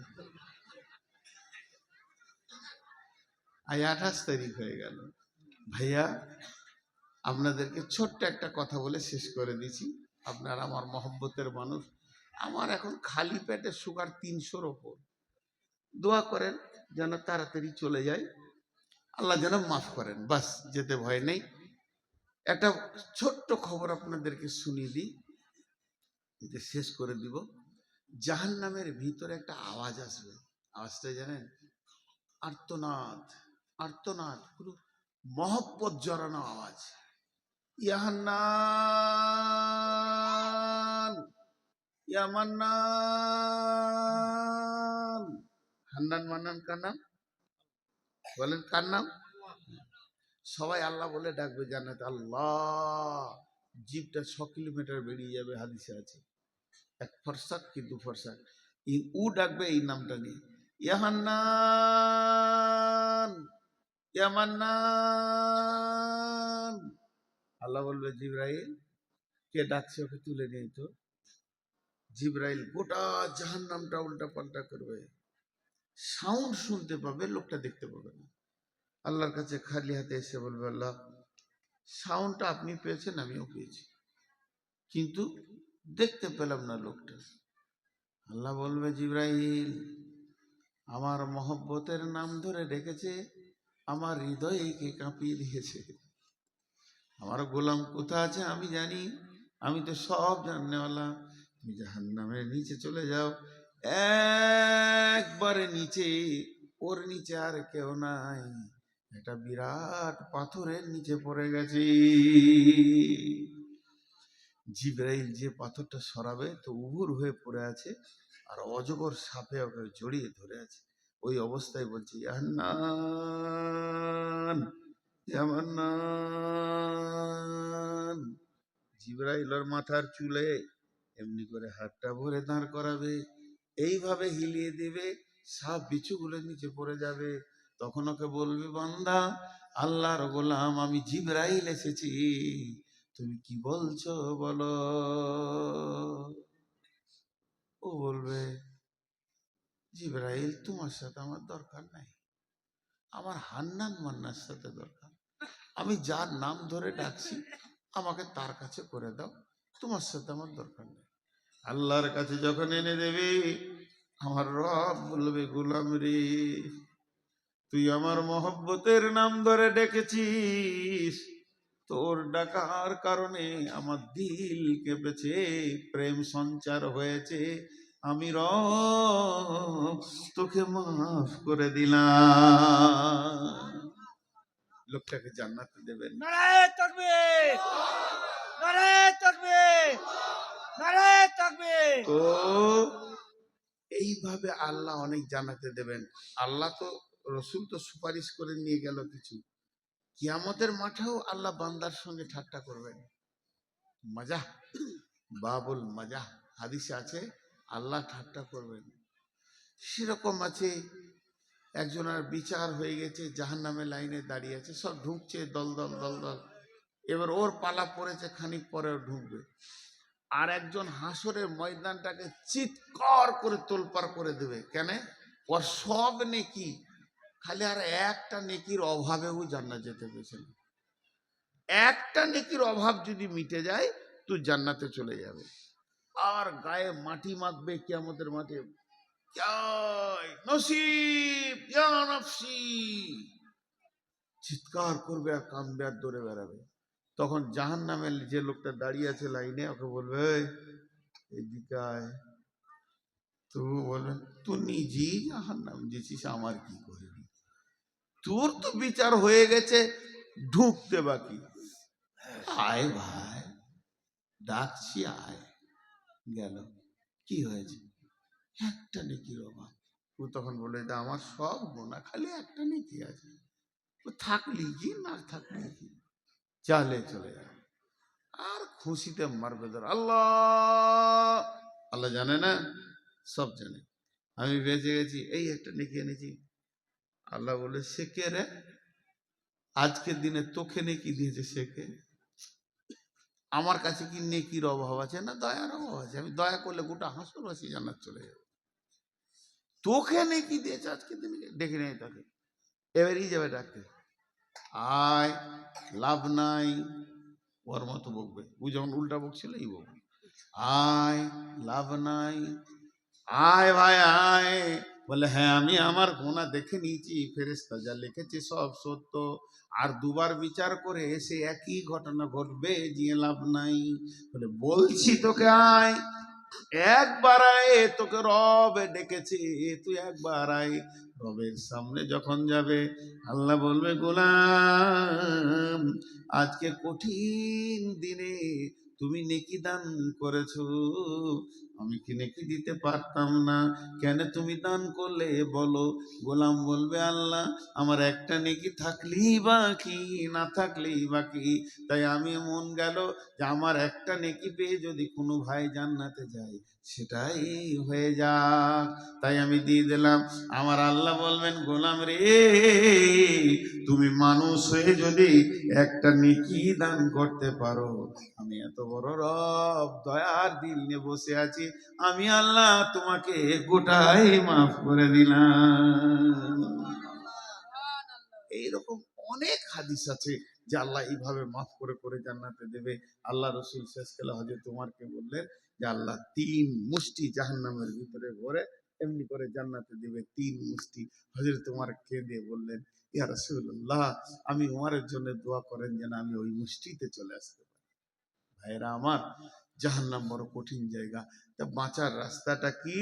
আজ 28 তারিখ হয়ে গেল। ভাইয়া, আপনাদেরকে ছোট্ট একটা কথা বলে শেষ করে দিছি। আপনারা আমার মহব্বতের মানুষ। আমার এখন খালি পেটে সুগার 300-র ওপর। দোয়া করেন যেন তাড়াতাড়ি চলে যায়, আল্লাহ যেন মাফ করেন, বাস, যেতে ভয় নেই। একটা ছোট্ট খবর আপনাদেরকে শুনিয়ে দিই, যে শেষ করে দিব। জাহান্নামের ভিতরে একটা আওয়াজ আসবে। আওয়াজটা জানেন? আর্তনাদ, আর্তনাদ, পুরো মহব্বত জড়ানো আওয়াজ। ইয়াহান্নান, ইয়ামান্নান। হান্নান মান্নান কার নাম? বলেন কার নাম? সবাই আল্লাহ বলে ডাকবে জান্নাতে, আল্লাহ। জিভটা 6 কিলোমিটার বেরিয়ে যাবে, হাদিসে আছে। এক ফরসাক কি দু ফরসাক, উ ডাকবে এই নামটা নিয়ে, ইয়াহান্নান, ইয়ামান্নান। আল্লাহ বলবে, জিবরাইল, কে ডাকছে ওকে তুলে নিয়ে তো। জিবরাইল গোটা জাহান্নামটা উল্টা পাল্টা করবে, সাউন্ড শুনতে পাবে, লোকটা দেখতে পাবে না। আল্লাহর কাছে খালি হাতে এসে বলবে, আল্লাহ, সাউন্ডটা আপনি পেয়েছেন, আমিও পেয়েছি, কিন্তু দেখতে পেলাম না লোকটা। আল্লাহ বলবে, জিবরাইল, আমার মহব্বতের নাম ধরে ডেকেছে, আমার হৃদয়কে কাঁপিয়ে দিয়েছে। আমার গোলাম কোথা আছে আমি জানি, আমি তো সব জাননেওয়ালা। তুমি জাহান্নামের নিচে চলে যাও, একবারে নিচে, ওর নিচে আর কেউ নাই, একটা বিরাট পাথরের নিচে পড়ে গেছে। জিবরাইল যে পাথরটা সরাবে তো উবুর হয়ে পড়ে আছে, আর অজগর সাপে ওকে জড়িয়ে ধরে আছে। ওই অবস্থায় বলছে, ইয়ান্নান, ইয়ামান্নান। জিবরাইলের মাথার চুলে এমনি করে হাতটা ভরে দাঁড় করাবে, এইভাবে হিলিয়ে দিবে, সাপ বিছুগুলো নিচে পড়ে যাবে। তখন ওকে বলবে, বান্দা, আল্লাহর গোলাম, আমি জিবরাইল এসেছি, তুমি কি বলছো বলো। ও বলবে, জিবরাইল, তোমার সাথে আমার দরকার নাই, আমার হান্নান মান্নার সাথে দরকার। আমি যার নাম ধরে ডাকছি আমাকে তার কাছে করে দাও, তোমার সাথে আমার দরকার নেই। আল্লাহর কাছে যখন এনে দেবে, আমার রব বলবে, গোলাম রে, তুই আমার মহব্বতের নাম ধরে ডেকেছিস, তোর ডাকার কারণে আমার দিল কেঁপেছে, প্রেম সঞ্চার হয়েছে, আমি রব তোকে মাফ করে দিলাম। লোকটাকে জান্নাতে দেবেন। নারায়ে তাকবীর, নারায়ে তাকবীর, নারায়ে তাকবীর। তো এইভাবে আল্লাহ অনেক জান্নাতে দেবেন। আল্লাহ তো, রসুল তো সুপারিশ করে নিয়ে গেল কিছু। কিয়ামতের মাঠেও আল্লাহ বান্দার সঙ্গে ঠাট্টা করবেন। মজা, বাবুল মজা, হাদিসে আছে, আল্লাহ ঠাট্টা করবেন। সেরকম আছে, একজনের বিচার হয়ে গেছে, জাহান্নামে লাইনে দাঁড়িয়ে আছে, সব ঢুকছে দল দল দল দল, এবার ওর পালা পড়েছে, খানিক পরে ঢুকবে। আর একজন হাসরের ময়দানটাকে চিৎকার করে তোলপাড় করে দেবে, কেন? ওর সব নেকি, খালি আর একটা নেকির অভাবেও জান্নাত যেতে পেরেছে না। একটা নেকির অভাব যদি মিটে যায়, তুই জান্নাতে চলে যাবে। আর গায়ে মাটি মাখবে কিয়ামতের মাঠে, নসিব, ইয়া নফসি, চিৎকার করবে আর কাঁদবে আর দৌড়ে বেড়াবে। তখন জাহান্নামের যে লোকটা দাঁড়িয়ে আছে লাইনে, ওকে বলবে, এদিকে আয়, তো বলবেন তুই নিজেই জাহান্নাম দিয়েছিস, আমার কি করবি? তোর তো বিচার হয়ে গেছে, ঢুকতে বাকি। আয় ভাই, ডাকছি আয়। গেল, কি হয়েছে? একটা নেকির অভাব। ও তখন বলে, দা আমার সব গোনা, খালি একটা নেকি আছে। ও থাকলি কি না থাকলি কি, চালে চলে যাবে। আর খুশিতে মারবে ধর। আল্লাহ, আল্লাহ জানে না, সব জানে। আমি বেঁচে গেছি, এই একটা নেকি এনেছি। আল্লাহ বলে, সে কে রে? আজকের দিনে তোকে নেকি দিয়েছে সে কে? আমার কাছে কি নেকির অভাব আছে না দয়ার অভাব আছে? আমি দয়া করলে গোটা হাসরবাসী জান্নাত চলে যাবে। তোকে নেকি দিয়েছে আজকের দিনে, ডেকে নেই তাকে। এবারই যাবে ডাকতে, আয়, লাভ নাই। ওর মতো বকবে, ও যখন উল্টা বকছিল এই বকবে, আয়, লাভ নাই, আয় ভাই আয়। বলে, হ্যাঁ আমি আমার গোনা দেখে নিয়েছি, ফেরেশতা যা লিখেছে সব সত্য। আর দুবার বিচার করে এসে একই ঘটনা ঘটবে, যে লাভ নাই। বলে, বলছি তোকে আয়, একবার আয়, তোকে রব ডেকেছে, তুই একবার আয়। রবের সামনে যখন যাবে, আল্লাহ বলবে, গোলাম আজকে কঠিন দিনে তুমি নেকি দান করেছো, আমি কি নেকি দিতে পারতাম না? কেন তুমি দান করলে বলো? গোলাম বলবে, আল্লাহ আমার একটা নেকি থাকলেই বাকি, না থাকলেই বাকি। তাই আমি মন গেল যে আমার একটা নেকি পেয়ে যদি কোনো ভাই জান্নাতে যায়, সেটাই হয়ে যাক, তাই আমি দিয়ে দিলাম। আমার আল্লাহ বলবেন, গোলাম রে, তুমি মানুষ হয়ে যদি একটা নেকি দান করতে পারো, আমি এত বড় রব দয়ার দিল নিয়ে বসে আছি, আমি আল্লাহ তোমাকে গোটাই মাফ করে দিলাম। এইরকম অনেক হাদিস আছে যে আল্লাহ এইভাবে মাফ করে করে জান্নাতে দেবে। আল্লাহ রসুল শেষকালে হযরত ওমরকে বললেন যে আল্লাহ 3 মুষ্টি জাহান্নামের ভিতরে ভরে এমনি করে জান্নাতে দিবে, 3 মুষ্টি। হযরত ওমর কেঁদে বললেন, ইয়া রাসূলুল্লাহ, আমি ওমরের জন্য দোয়া করেন যেন আমি ওই মুষ্টিতে চলে আসতে পারি। ভাইরা আমার, জাহান্নাম বড় কঠিন জায়গা। তা বাঁচার রাস্তাটা কি?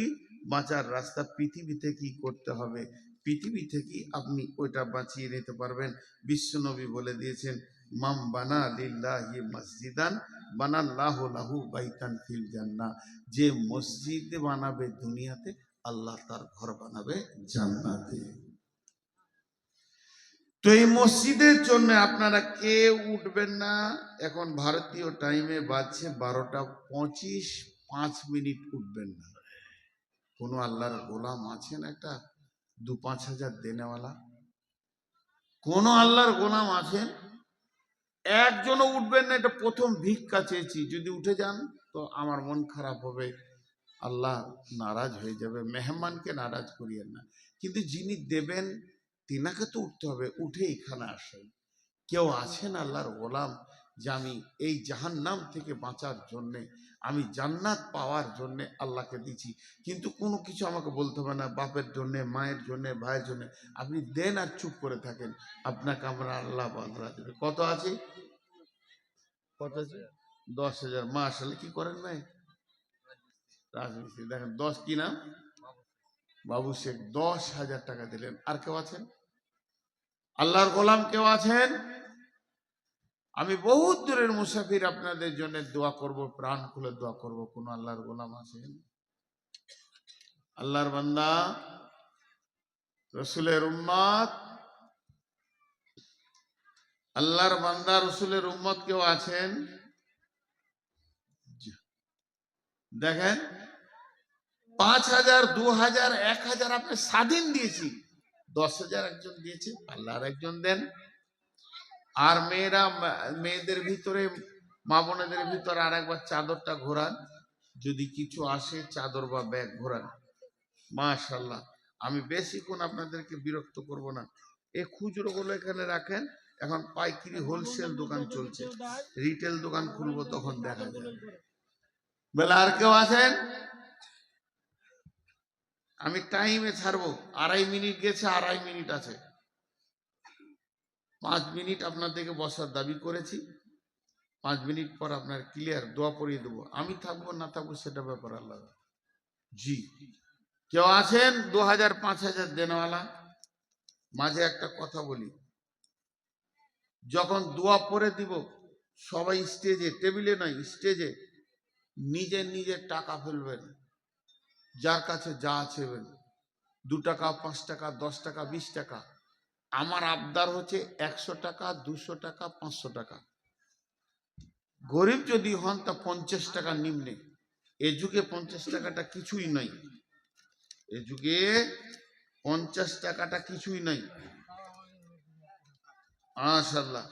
বাঁচার রাস্তা পৃথিবীতে কি করতে হবে? পৃথিবী থেকে আপনি ওইটা বাঁচিয়ে নিতে পারবেন। বিশ্বনবী বলে দিয়েছেন, মাম বানা লিল্লাহি মসজিদান বানাল্লাহু লাহু বাইতান ফিল জান্নাহ। যে মসজিদ বানাবে দুনিয়াতে, আল্লাহ তার ঘর বানাবে জান্নাতে। তো এই মসজিদের জন্য আপনারা কেউ উঠবেন না। এখন ভারতীয় টাইমে বাজছে 12:25, 5 মিনিট উঠবেন না। কোনো আল্লাহর গোলাম আছেন একটা 2-5 হাজার দেনেওয়ালা? কোন আল্লাহর গোলাম আছেন? একজনও উঠবেন না। এটা প্রথম ভিক্ষা চেয়েছি, যদি উঠে যান তো আমার মন খারাপ হবে, আল্লাহ নারাজ হয়ে যাবে। মেহমানকে নারাজ করিয়েন না, কিন্তু যিনি দেবেন তিনাকে তো উঠতে হবে। উঠে এখানে আসেন। কেউ আছেন আল্লাহর গোলাম যে আমি এই জাহান্নাম থেকে বাঁচার জন্যে, আমি জান্নাত পাওয়ার জন্যে আল্লাহকে দিচ্ছি, কিন্তু কোনো কিছু আমাকে বলতে হবে না, বাপের জন্যে, মায়ের জন্যে, ভাইয়ের জন্যে। আপনি দেন আর চুপ করে থাকেন, আপনাকে আমরা আল্লাহ বাঁধরা দেবে। কত আছে? কত আছে? 10,000। মাশাআল্লাহ। কি করেন ভাই? রাজমিস্ত্রি। দেখেন 10 কি নাম? বাবু শেখ। 10,000 টাকা দিলেন। আর কেউ আছেন? আল্লাহর গোলাম কেউ আছেন? আমি বহুত দূরের মুসাফির, আপনাদের জন্য দোয়া করব, প্রাণ খুলে দোয়া করব। কোন আল্লাহর গোলাম আছেন? আল্লাহর বান্দা, রসুলের উম্মত, আল্লাহর বান্দা রসুলের উম্মত কেউ আছেন? দেখেন, 5,000, 2,000, 1,000 আপনি স্বাধীন দিয়েছি, 10,000 একজন দিয়েছে, আল্লাহর একজন দেন। আর মেয়েরা, মেয়েদের ভিতরে, মা বোনেদের ভিতরে আর একবার চাদরটা ঘোরান, যদি কিছু আসে চাদর বা ব্যাগ ঘোরান। মাশাআল্লাহ। আমি বেশিক্ষণ আপনাদেরকে বিরক্ত করব না। এই খুচরো গুলো এখানে রাখেন। এখন পাইকারি হোলসেল দোকান চলছে, রিটেল দোকান খুলবো তখন দেখা যাবে। বলে আর কেউ আছেন? আমি টাইমে ছাড়বো, 2.5 মিনিট গেছে, 2.5 মিনিট আছে। 5 মিনিট আপনাদেরকে বসার দাবি করেছি। 5 মিনিট পর আপনার ক্লিয়ার দোয়া পড়িয়ে দেবো। আমি থাকবো না থাকবো সেটা ব্যাপার আলাদা। জি, কেউ আছেন 2000 5000 দেনওয়ালা? মাঝে একটা কথা বলি, যখন দোয়া পড়ে দিব সবাই স্টেজে, টেবিলে নয় স্টেজে, নিজের নিজের টাকা ফেলবেন, যার কাছে যা আছে 2 টাকা 5 টাকা 10 টাকা 20 টাকা। আমার আবদার হচ্ছে 100 টাকা 200 টাকা 500 টাকা। গরিব যদি হন তা 50 টাকা নিম্নে। এ যুগে 50 টাকাটা কিছুই নাই, এ যুগে 50 টাকাটা কিছুই নাই। মাশাআল্লাহ।